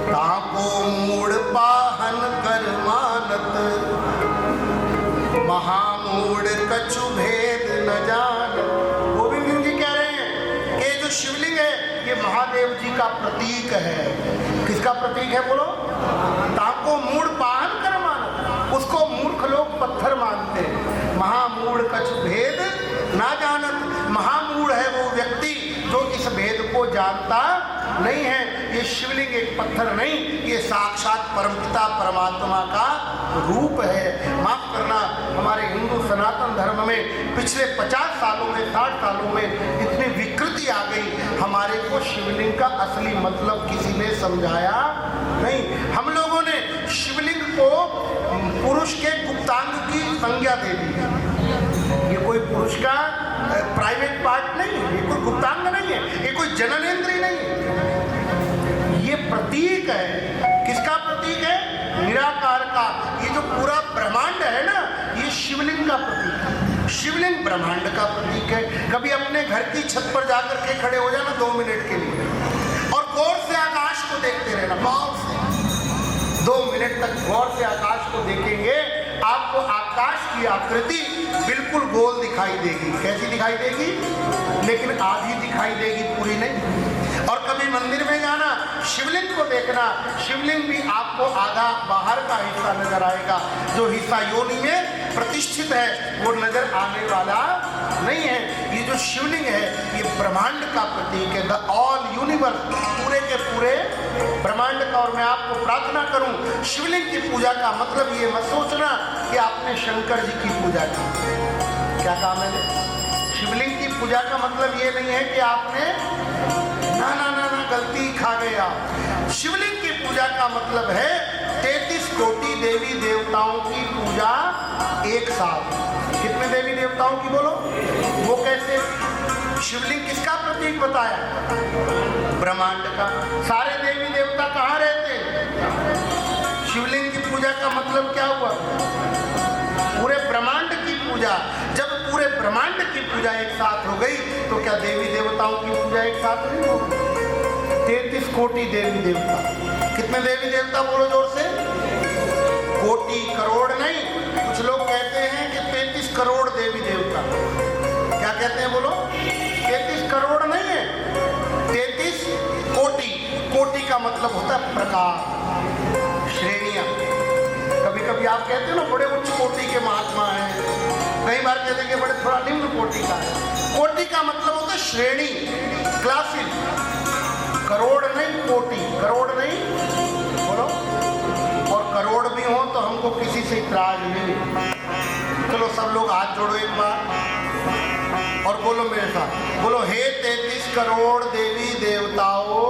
C: ताको मूड पाहन कर मानत, महामूड कछु भेद न जान। गोविंद सिंह जी कह रहे हैं कि जो शिवलिंग है ये महादेव जी का प्रतीक है। किसका प्रतीक है बोलो? ताको मूड पाहन कर मानत, उसको मूर्ख लोग पत्थर मानते हैं। महामूड कछु भेद ना जानत, महामूड है वो व्यक्ति जो इस भेद को जानता नहीं है। ये शिवलिंग एक पत्थर नहीं, ये साक्षात परमपिता परमात्मा का रूप है। माफ करना, हमारे हिंदू सनातन धर्म में पिछले 50 सालों में 60 सालों में इतनी विकृति आ गई, हमारे को शिवलिंग का असली मतलब किसी ने समझाया नहीं। हम लोगों ने शिवलिंग को पुरुष के गुप्तांग की संज्ञा दे दी। ये कोई पुरुष का प्राइवेट पार्ट नहीं है, ये कोई गुप्तांग नहीं है, ये कोई जननेंद्रिय नहीं है। ये प्रतीक है। किसका प्रतीक है? निराकार का। ये जो पूरा ब्रह्मांड है ना, ये शिवलिंग का प्रतीक है। शिवलिंग ब्रह्मांड का प्रतीक है। कभी अपने घर की छत पर जाकर के खड़े हो जाना 2 मिनट के लिए और गौर से आकाश को देखते रहना, गौर से 2 मिनट तक गौर से आकाश को देखेंगे, आपको आकाश की आकृति बिल्कुल गोल दिखाई देगी। कैसी दिखाई देगी? लेकिन आधी दिखाई देगी, पूरी नहीं। और कभी मंदिर में जाना, शिवलिंग को देखना, शिवलिंग भी आपको आधा बाहर का हिस्सा नजर आएगा, जो हिस्सा योनि में प्रतिष्ठित है वो नजर आने वाला नहीं है। ये जो शिवलिंग है ये ब्रह्मांड का प्रतीक है, द ऑल यूनिवर्स, पूरे के पूरे ब्रह्मांड का। और मैं आपको प्रार्थना करूं, शिवलिंग की पूजा का मतलब ये मत सोचना कि आपने शंकर जी की पूजा की। क्या कहा मैंने? शिवलिंग की पूजा का मतलब ये नहीं है कि आपने ना ना ना ना गलती खा गए आप। शिवलिंग की पूजा का मतलब है 33 कोटि देवी देवताओं की पूजा एक साथ। कितने देवी देवताओं की बोलो? वो कैसे? शिवलिंग किसका प्रतीक बताया? ब्रह्मांड का। सारे देवी देवता कहाँ रहते हैं? शिवलिंग की पूजा का मतलब क्या हुआ? पूरे ब्रह्मांड की पूजा। जब पूरे ब्रह्मांड की पूजा एक साथ हो गई तो क्या देवी देवताओं की पूजा एक साथ नहीं होगी? 33 कोटि देवी देवता। कितने देवी देवता बोलो जोर से? कोटि, करोड़ नहीं। कुछ लोग कहते हैं कि 33 करोड़ देवी देवता। क्या कहते हैं बोलो? 33 करोड़ नहीं है, 33 कोटि। कोटि का मतलब होता है प्रकार, श्रेणियां। कभी कभी आप कहते हो ना बड़े उच्च कोटि के महात्मा हैं, कई बार कहते हैं कि बड़े थोड़ा निम्न कोटि का है। कोटि का मतलब होता है श्रेणी, क्लासेस। करोड़ नहीं, कोटि। करोड़ नहीं बोलो, और करोड़ भी हो तो हमको किसी से इतराज नहीं। चलो सब लोग हाथ जोड़ो एक बार और बोलो मेरे साथ, बोलो, हे 33 करोड़ देवी देवताओं,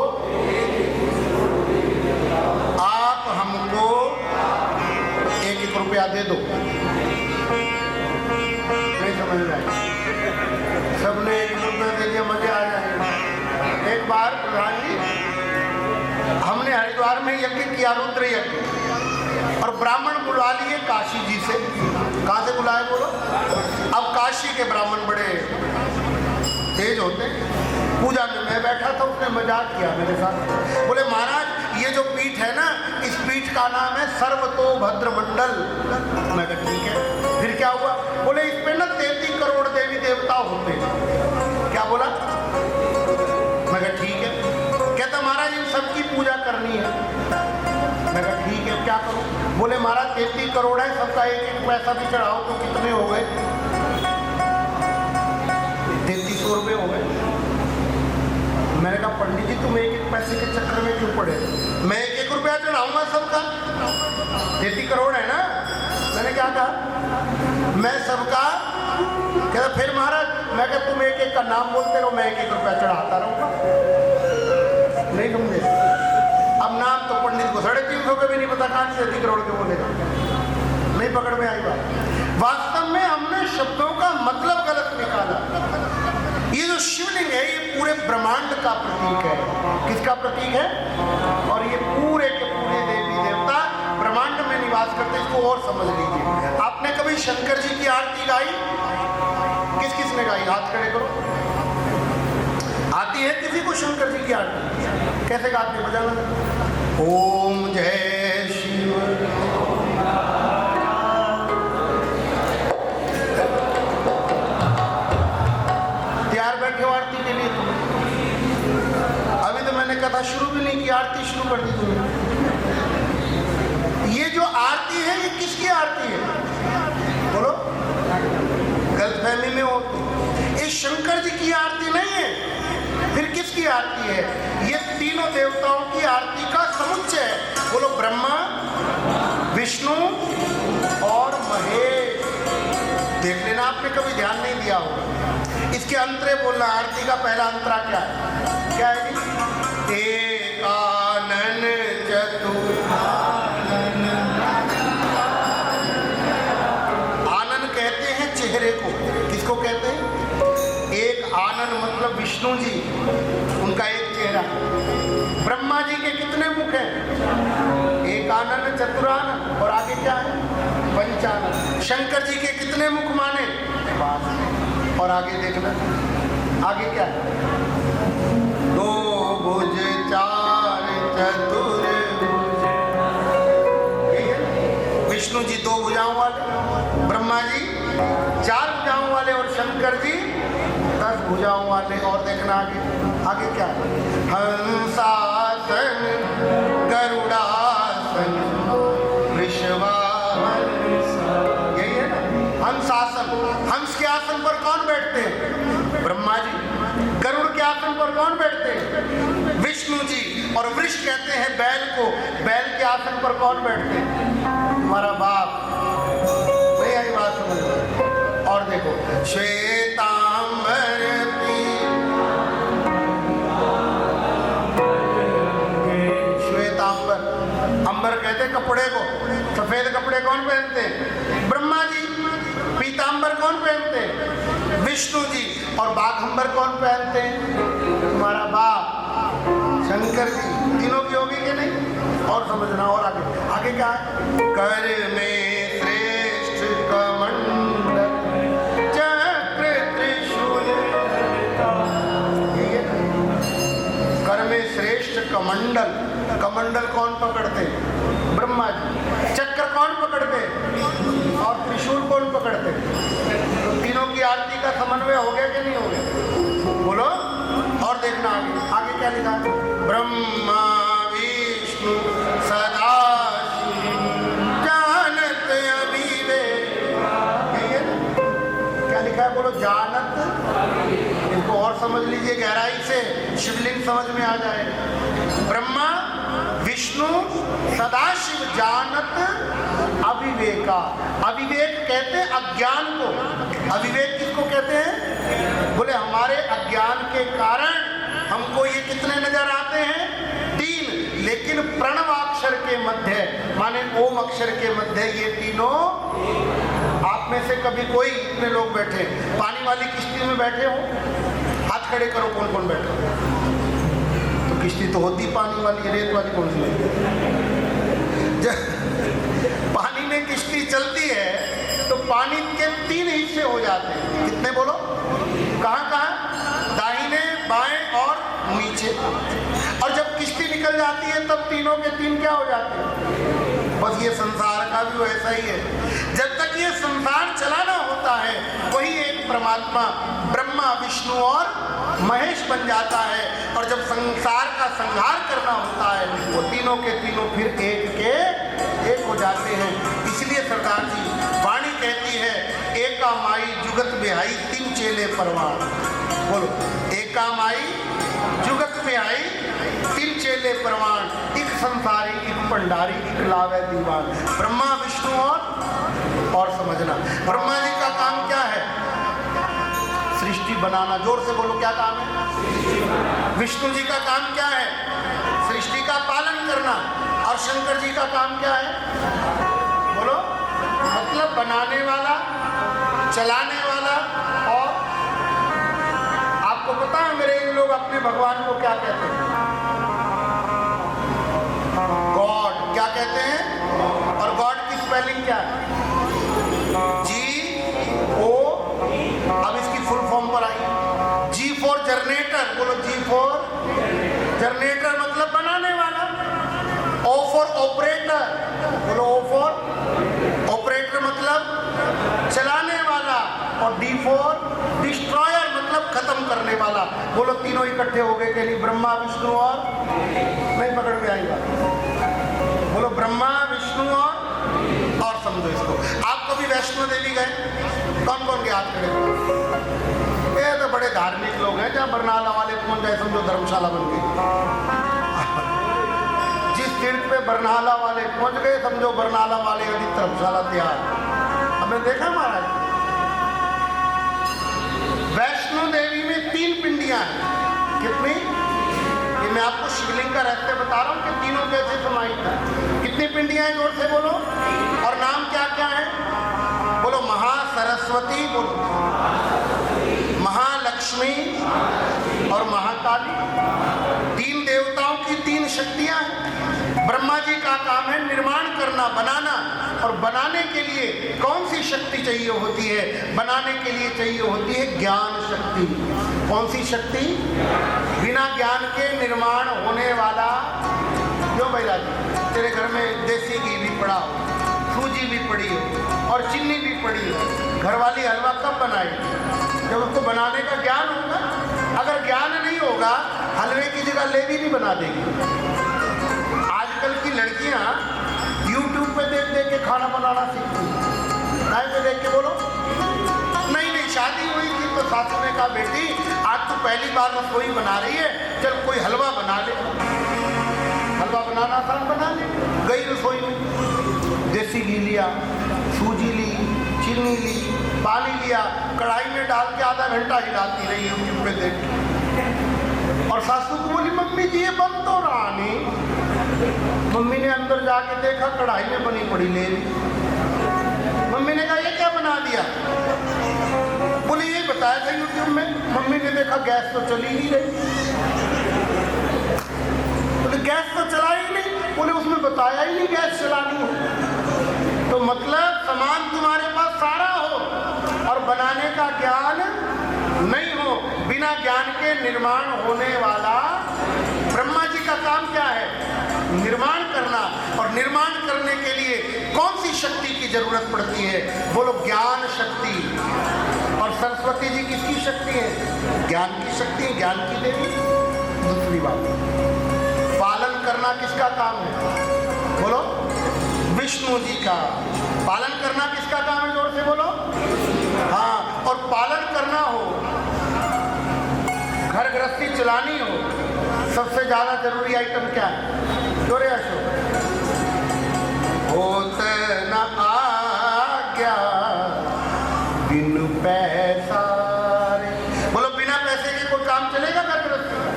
C: आप हमको 1-1 रुपया दे दो। नहीं समझ रहा है? सबने 1 रुपया दे दिया, मजे आ जाएंगे। एक बार प्रधान जी, हमने हरिद्वार में यज्ञ किया, रुद्र यज्ञ, और ब्राह्मण बुला लिए काशी जी से। कहाँ से बुलाए बोलो? अब काशी के ब्राह्मण बड़े तेज होते। पूजा में मैं बैठा था, उसने मजाक किया मेरे साथ। बोले महाराज ये जो पीठ है ना, इस पीठ का नाम है सर्वतोभद्र मंडल। मैं कहा ठीक है। फिर क्या हुआ? बोले इस पे ना 33 करोड़ देवी देवता होते हैं। क्या बोला? मैं कहा ठीक है। कहता महाराज इन सबकी पूजा करनी है। मैं कहा ठीक है, क्या करूं? बोले महाराज 33 करोड़ है, सबका 1-1 पैसा भी चढ़ाओ तो कितने हो गए? 3300 रुपये हो गए। मैंने कहा पंडित जी तुम एक एक पैसे के चक्कर में क्यों पड़े? मैं 1-1 रुपया चढ़ाऊंगा सबका, 33 करोड़ है ना। मैंने क्या कहा? मैं सबका। कहता फिर महाराज, मैं कहा तुम एक एक का नाम बोलते रहो, मैं 1-1 रुपया चढ़ाता रहूंगा। नहीं समझे? अब नाम तो पंडित को 350 का भी नहीं पता, कहां से 33 करोड़ के बोलेगा। नहीं पकड़ में आई बात। वास्तव में हमने शब्दों का मतलब गलत निकाला। ये जो शिवलिंग है ये पूरे ब्रह्मांड का प्रतीक है। किसका प्रतीक है? और ये पूरे के पूरे देवी देवता ब्रह्मांड में निवास करते। इसको और समझ लीजिए। आपने कभी शंकर जी की आरती गाई? किस किस ने गाई? हाथ खड़े करो। आती है किसी को शंकर जी की आरती? कैसे गाते हैं? बजाना। ओम जय शिव। बैठे हो आरती के लिए? अभी तो मैंने कथा शुरू भी नहीं की, आरती शुरू कर दी तुमने। ये जो आरती है ये किसकी आरती है? बोलो। गलतफहमी में हो। ये शंकर जी की आरती नहीं है। फिर किसकी आरती है? ये तीनों देवताओं की आरती का समुच्चय है। बोलो। ब्रह्मा, विष्णु और महेश। देख लेना, आपने कभी ध्यान नहीं दिया होगा। इसके अंतरे बोलना। आरती का पहला अंतरा क्या है? क्या है? एक आनन चतुरानन। आनन कहते हैं चेहरे को। किसको कहते हैं? एक आनन मतलब विष्णु जी, उनका एक चेहरा। ब्रह्मा जी के कितने मुख हैं? एक आनन चतुरानन। और आगे क्या है? पंचानन। शंकर जी के कितने मुख माने? और आगे देखना, आगे क्या है? 2 भुज 4 चतुर्भुज। यही है। विष्णु जी 2 भुजाओं वाले, ब्रह्मा जी 4 भुजाओं वाले और शंकर जी 10 भुजाओं वाले। और देखना आगे, आगे क्या है? हंसासन, गरुड़ासन, वृषभासन। यही है ना? हंसासन। हंस के आसन पर कौन बैठते हैं? ब्रह्मा जी। गरुड़ के आसन पर कौन बैठते हैं? विष्णु जी। और वृष कहते हैं बैल को। बैल के आसन पर कौन बैठते हैं? हमारा बाप। वही आई बात समझ में। और देखो, श्वेतांबर श्वेतांबर, अंबर कहते कपड़े को। सफेद कपड़े कौन पहनते हैं? ब्रह्मा जी। पीतांबर कौन पहनते हैं? विष्णु जी। और बाघंबर कौन पहनते हैं? तुम्हारा बाप शंकर जी। तीनों की होगी कि नहीं? और समझना। और आगे, आगे क्या है? कर में श्रेष्ठ कमंडल चक्र त्रिशूल। कर में श्रेष्ठ कमंडल। कमंडल कौन पकड़ते हैं? ब्रह्मा जी। चक्र कौन पकड़ते हैं? और त्रिशूल कौन पकड़ते हैं? तो तीनों की आरती का समन्वय हो गया कि नहीं हो गया? बोलो। और देखना आगे, आगे क्या लिखा है? ब्रह्मा विष्णु सदाशिव जानत अविवेक। यही है ना? क्या लिखा है? बोलो। जानत। इसको और समझ लीजिए गहराई से, शिवलिंग समझ में आ जाएगा। ब्रह्मा विष्णु सदाशिव जानत अविवेका। अविवेक कहते हैं अज्ञान को। अविवेक किसको कहते हैं? बोले हमारे अज्ञान के कारण हमको ये कितने नजर आते हैं? 3। लेकिन प्रणवाक्षर के मध्य, माने ओम अक्षर के मध्य ये तीनों। आप में से कभी कोई, इतने लोग बैठे पानी वाली किश्ती में बैठे हो? हाथ खड़े करो, कौन कौन बैठे? तो किश्ती तो होती पानी वाली, रेत वाली कौन सी जब पानी में किश्ती चलती है तो पानी के 3 हिस्से हो जाते हैं। कितने बोलो? कहाँ कहाँ? दाहिने, बाएं और नीचे। और जब किश्ती निकल जाती है तब तीनों के 3 क्या हो जाते हैं? बस ये संसार का भी वैसा ही है। जब तक ये संसार चलाना होता है वही एक परमात्मा ब्रह्मा विष्णु और महेश बन जाता है। और जब संसार का संहार करना होता है वो तीनों के तीनों फिर एक के एक हो जाते हैं। इसलिए सरदार जी वाणी कहती है, एका माई जुगत बिहाई 3 चेले परवार। बोलो। एका माई जुगत में आई तीन चेले प्रमाण, एक संसारी, एक भंडारी, एक लावे दीवान। ब्रह्मा विष्णु और समझना, ब्रह्मा जी का काम क्या है? सृष्टि बनाना। जोर से बोलो, क्या काम है? विष्णु जी का काम क्या है? सृष्टि का पालन करना। और शंकर जी का काम क्या है? बोलो, मतलब बनाने वाला, चलाने वाला। और आपको पता है अंग्रेज लोग अपने भगवान को क्या कहते हैं? गॉड। क्या कहते हैं? और गॉड की स्पेलिंग क्या है? G-O। अब इसकी फुल फॉर्म पर आई, G फॉर जनरेटर। बोलो, G फॉर जनरेटर मतलब बनाने वाला। O for operator. बोलो, O फॉर ऑपरेटर मतलब चलाने वाला। और D फॉर डिस्ट्रॉयर मतलब खत्म करने वाला। बोलो, तीनों इकट्ठे हो गए कि नहीं? ब्रह्मा विष्णु और, नहीं पकड़ में आई बात। बोलो, ब्रह्मा विष्णु और समझो इसको। आप कभी वैष्णो देवी गए? कौन कौन के हाथ खड़े? ये तो बड़े धार्मिक लोग हैं। जहाँ बरनाला वाले पहुंच गए समझो धर्मशाला बन गई। जिस तीर्थ पे बरनाला वाले पहुंच गए समझो बरनाला वाले अभी धर्मशाला तैयार। हमने देखा महाराज, वैष्णो देवी में 3 पिंडियां हैं। कितनी? ये मैं आपको शिवलिंग का रहस्य बता रहा हूं कि तीनों कैसे समाहित है। कितनी पिंडियां हैं? जोर से बोलो। और नाम क्या क्या है? बोलो, महासरस्वती, बोलो महालक्ष्मी और महाकाली। 3 देवताओं की 3 शक्तियां हैं। ब्रह्मा जी का काम है निर्माण करना, बनाना। और बनाने के लिए कौन सी शक्ति चाहिए होती है? बनाने के लिए चाहिए होती है ज्ञान शक्ति। कौन सी शक्ति? बिना ज्ञान के निर्माण होने वाला। क्यों भाई राजी, तेरे घर में देसी घी भी पड़ा हो, सूजी भी पड़ी हो और चीनी भी पड़ी हो, घर वाली हलवा कब बनाएगी? जब उसको बनाने का ज्ञान होगा। अगर ज्ञान नहीं होगा, हलवे की जगह लेवी भी बना देगी। आजकल की लड़कियां YouTube पे देख देख के खाना बनाना सीखती हैं। टाइम पे देख के बोलो। नहीं, शादी हुई थी तो सासू ने कहा, बेटी आज तो पहली बार रसोई बना रही है, चल कोई हलवा बना ले। हलवा बनाना आसान, बना ले। गई रसोई में, देसी घी लिया, सूजी ली, चीनी ली, पानी लिया, कढ़ाई में डाल के आधा घंटा हिलाती रही यूट्यूब पे देख। और सासू को बोली, मम्मी जी ये बन तो रहा नहीं। मम्मी ने अंदर जाके देखा, कढ़ाई में बनी पड़ी ले ली। मम्मी ने कहा, ये क्या बना दिया? बोली, ये बताया था यूट्यूब में। मम्मी ने देखा, गैस तो चली नहीं रही। बोले, गैस तो चला ही नहीं। बोले, उसमें बताया ही नहीं गैस चलानी हो। तो मतलब सामान तुम्हारे पास सारा हो और बनाने का ज्ञान नहीं हो। बिना ज्ञान के निर्माण होने वाला। ब्रह्मा जी का काम क्या है? निर्माण करना। और निर्माण करने के लिए कौन सी शक्ति की जरूरत पड़ती है? बोलो, ज्ञान शक्ति। और सरस्वती जी किसकी शक्ति है? ज्ञान की शक्ति है, ज्ञान की देवी। दूसरी बात, पालन करना किसका काम है? बोलो, विष्णु जी का। पालन करना किसका काम है? जोर से बोलो। हाँ, और पालन करना हो, घर गृहस्थी चलानी हो, सबसे ज्यादा जरूरी आइटम क्या है? जोरे अशोक। होत न आज्ञा बिनु पैसा रे। बोलो, बिना पैसे के कोई काम चलेगा घर गृहस्थी का?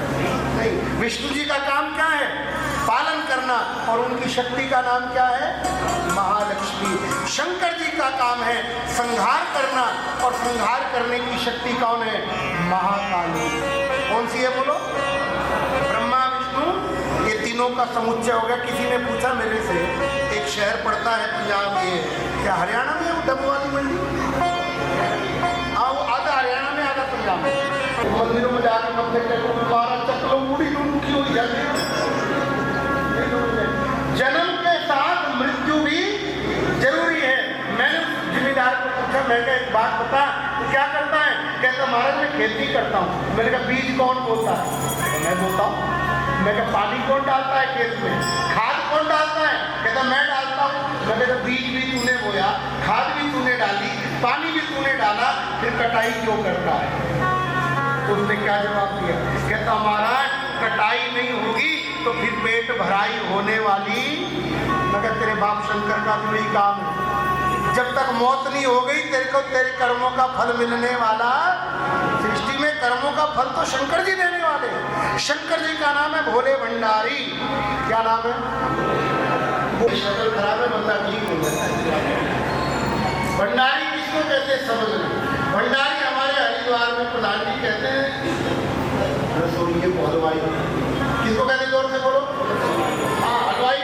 C: नहीं। विष्णु जी का काम क्या है? पालन करना। और उनकी शक्ति का नाम क्या है? महालक्ष्मी। शंकर जी का काम है संहार करना। और संहार करने की शक्ति कौन है? महाकाली। कौन सी है? बोलो। ब्रह्मा विष्णु, ये तीनों का समुच्चय हो गया। किसी ने पूछा मेरे से, एक शहर पड़ता है पंजाब में, क्या हरियाणा में है डब्बू वाली मंडी? हाँ, वो आधा हरियाणा में, आधा पंजाब में। मंदिरों में जाकर मत्थे टेको, 12 चक्लों बूढ़ी दुखी हो जाती है। जन्म के साथ मृत्यु भी जरूरी है। मैंने जिम्मेदार को पूछा, मैं क्या एक बात बता, तो क्या करता है? कहता, महाराज मैं खेती करता हूँ। मैंने कहा, बीज कौन बोता है? तो मैं बोता हूँ। मैं कहा, पानी कौन डालता है खेत में? खाद कौन डालता है? कहता, मैं डालता हूँ। मैंने कहा, बीज भी तूने बोया, खाद भी तूने डाली, पानी भी तूने डाला, फिर कटाई क्यों करता है? उसने क्या जवाब दिया? कहता महाराज कटाई नहीं होगी तो फिर पेट भराई होने वाली। मगर तेरे बाप शंकर का भी यही काम है, जब तक मौत नहीं हो गई तेरे को तेरे कर्मों का फल मिलने वाला। सृष्टि में कर्मों का फल तो शंकर जी देने वाले हैं। शंकर जी का नाम है भोले भंडारी। क्या नाम है? वो शक्ल खराब है, बंदा ठीक हो जाता है। भंडारी किसको कहते हैं समझ लो। भंडारी हमारे हरिद्वार में प्रधान जी कहते हैं रसोइये को हलवाई। किसको कहते हैं? जोर से बोलो। हाँ, हलवाई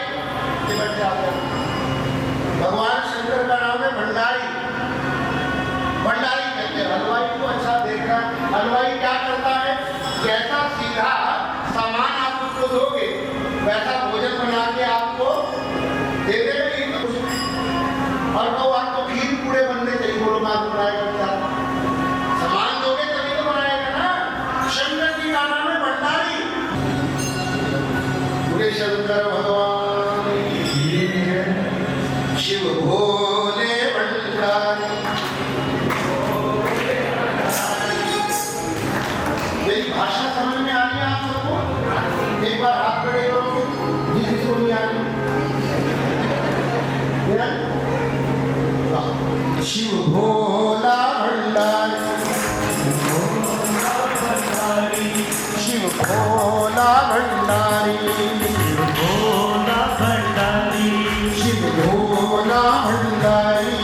C: बैठ जाते हैं। भगवान शंकर का नाम है भंडारी। भंडारी कहते हैं हलवाई को। अच्छा देखना, हलवाई क्या करता है? जैसा सीधा सामान आप उसको दोगे वैसा भोजन बना के आपको दे देगा। और कहो आपको खीर पूरे बनने चाहिए, बोलो बात बनाएगा क्या? सामान दोगे तभी तो बनाएगा ना। शंकर जी का नाम है भंडारी। पूरे शंकर भगवान शिव भोले भंडारी। मेरी भाषा समझ में आ रही है आप सबको? एक बार हाथ खड़े करो जिसको नहीं आ रही। शिव भोला भंडारी, शिव भोला भंडारी, शिव भोला भंडारी, शिव भोला भंडारी,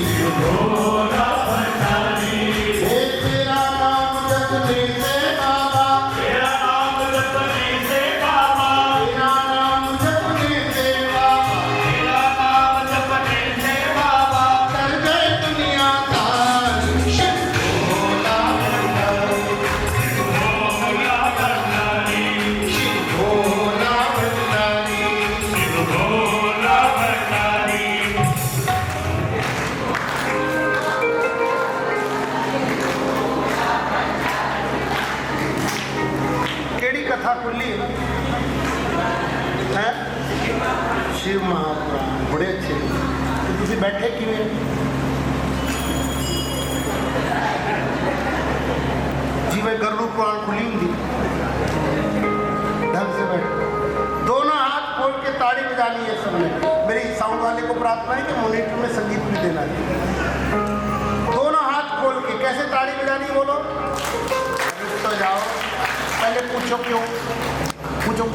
C: शिव भोला भंडारी। हे तेरा नाम जपने से बाबा, तेरा नाम जपने से बाबा, तेरा नाम जपने से बाबा, तेरा नाम जपने से बाबा कर गए दुनिया तारी। शिव भोला भंडारी, शिव भोला भंडारी, शिव भोला भंडारी, शिव भोला भंडारी। केड़ी कथा खुली है? शिव महापुराण। बड़े अच्छे। तो तुझे बैठे क्यों? जी मैं गरुड़ पुराण खुली होंगी, ढंग से बैठ। दोनों हाथ खोल के ताड़ी बजानी है सबने। मेरी साउंड वाले को प्रार्थना है कि मॉनिटर में संगीत भी देना है। दोनों हाथ खोल के कैसे ताड़ी बजानी बोलो? रुक तो जाओ, पहले पूछो क्यों? पूछो।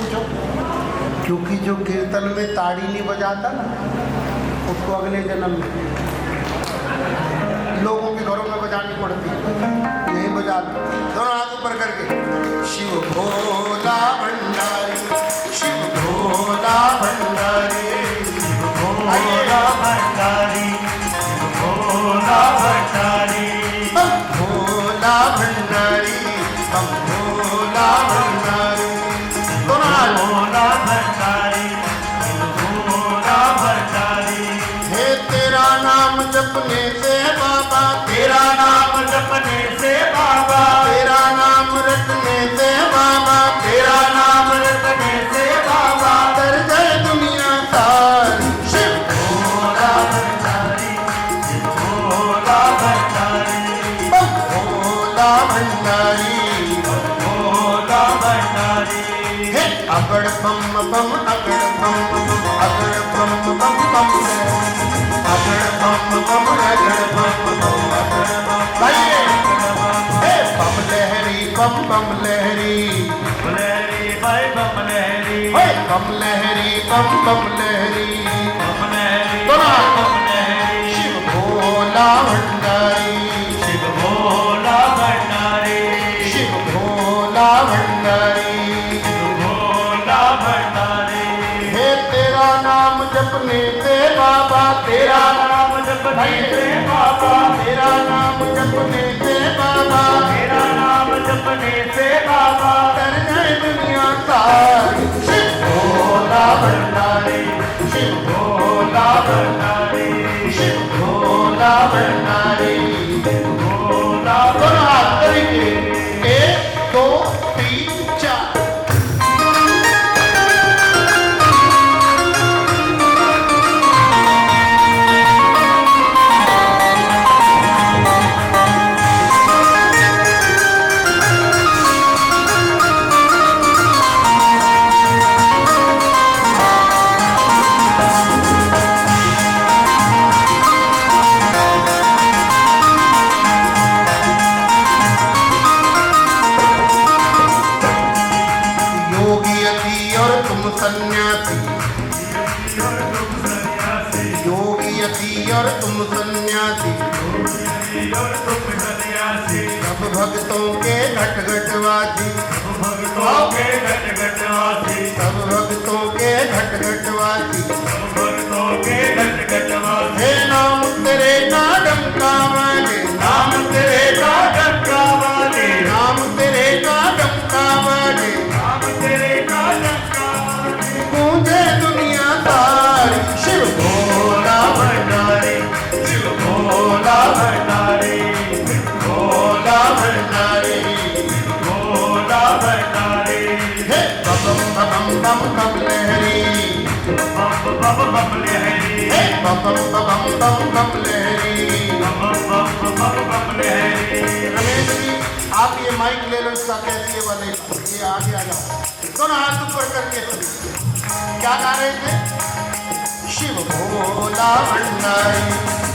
C: क्योंकि जो कीर्तन में ताड़ी नहीं बजाता ना उसको अगले जन्म में लोगों के घरों में बजानी पड़ती है। यही बजा दोनों हाथ ऊपर करके। शिव भोला भंडारी, शिव भोला भंडारी, शिव भोला भंडारी, शिव भोला भंडारी, भोला भंडारी, भोला भंडारी। दोनों हाथ भोला भंडारी, भोला भंडारी। हे तेरा नाम जपने से बाबा, तेरा नाम जपने से बाबा, तेरा नाम रटने से बाबा, तेरा नाम रटने से बाबा कर गए दुनिया सारी। शिव भोला भंडारी, शिव भोला भंडारी, भोला भंडारी, भोला भंडारी। हे अगड़ बम बम, अगड़ बम बम, अगड़ बम बम बम, अगड़ बम बम, अगड़ बम बम, अगड़ बम। भाइये हे बम लहरी, बम बम लहरी, लहरी भाई बम लहरी, हे बम लहरी, बम बम लहरी, बम लहरी, बम लहरी। शिव भोला भंडारी, शिव भोला भंडारी, शिव भोला भंडारी, शिव भोला भंडारी। हे तेरा नाम जपने से बाबा, तेरा नाम जपने से बाबा, तेरा नाम जपने से बाबा, तेरा नाम जपने से बाबा कर गए दुनिया सारी। शिव भोला भंडारी, शिव भोला भंडारी, शिव भोला भंडारी, भोला भंडारी। 1 2 3 4। सन्यासी, योगी यति और तुम सन्यासी, सब भक्तों के घट घटवासी, सब भक्तों के घट घटवासी। हे नाम तेरे का डंका वाले,
B: नाम तेरे का डंका वाले,
C: नाम तेरे का डंका वाले,
B: नाम तेरे का डंका वाले,
C: गूंजे दुनिया सारी। शिव भोला
B: भंडारी, शिव भोला भंडारी,
C: भोला भंडारी।
B: भोला भंडारी।
C: हे बम बम बम बम लहरी,
B: बम बम बम लहरी,
C: हे बम बम बम बम लहरी।
B: बम बम बम लहरी।
C: रमेश जी आप ये माइक ले लो, इसका कैसी वाले ये आगे आ जाओ, दोनों हाथ ऊपर करके सुनिए। क्या गा रहे थे? शिव भोला भंडारी,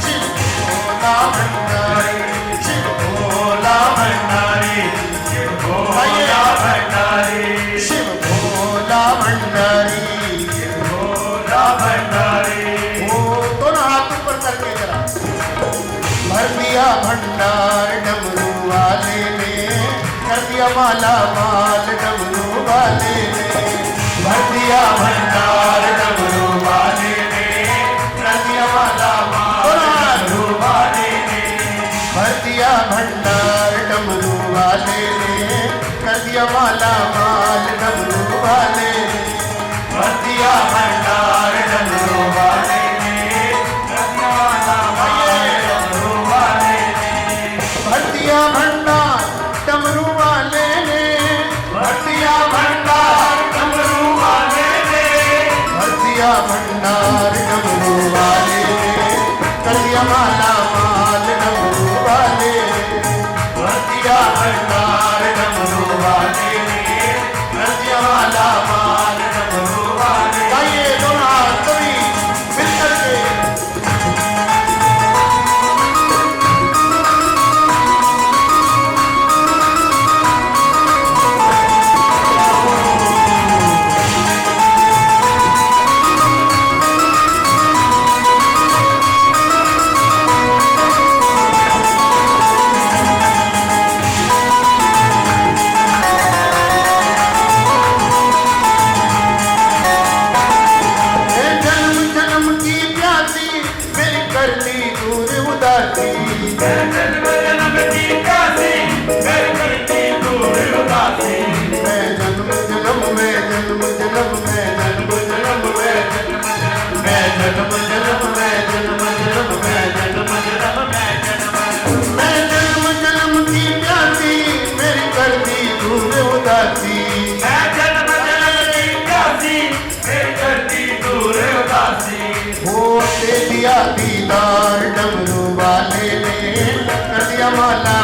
C: शिव भोला भंडारी, शिव भोला भंडारी,
B: शिव भोला भंडारी,
C: शिव भोला भंडारी,
B: भोला भंडारी।
C: ओ दोनों हाथ ऊपर करके जरा। भर दिया भंडार डमरू वाले ने, कर दिया माला माल डमरू वाले ने। भर दिया भंडार डमरू वाले ने, कर दिया माला माल डमरू वाले ने। भर दिया भंडार डमरू वाले ने, कर दिया माला माल डमरू वाले ने। भर दिया भंडार डमरू वाले ने, कर दिया माला माल डमरू वाले ने। भर दिया भंडार डमरू वाले ने, भर दिया भंडार डमरू वाले ने। भर दिया भंडार डमरू वाले ने, कर दिया माला माल डमरू वाले ने। भर दिया भंडार डमरू वाले ने, कर दिया माला माल डमरू वाले। गाइए दोनों हाथ सभी मिलकर के। हे जन्म जन्म की प्यासी, मेरी करती दूर उदासी।
B: जन्म जन्म की प्यासी, कर करती दूर उदासी।
C: मैं जन्म जन्म में जन्म जन्म में जन्म जन्म में जन्म मैं जन्म जन्म में जन्म जन्म में जन्म जन्म में जन्म मैं जन्म जन्म की प्यासी, मेरी करती दूर उदासी।
B: मैं जन्म जन्म की प्यासी, मेरी करती दूर उदासी।
C: हो दे दिया दीदार डमरू वाले ने, कर दिया माला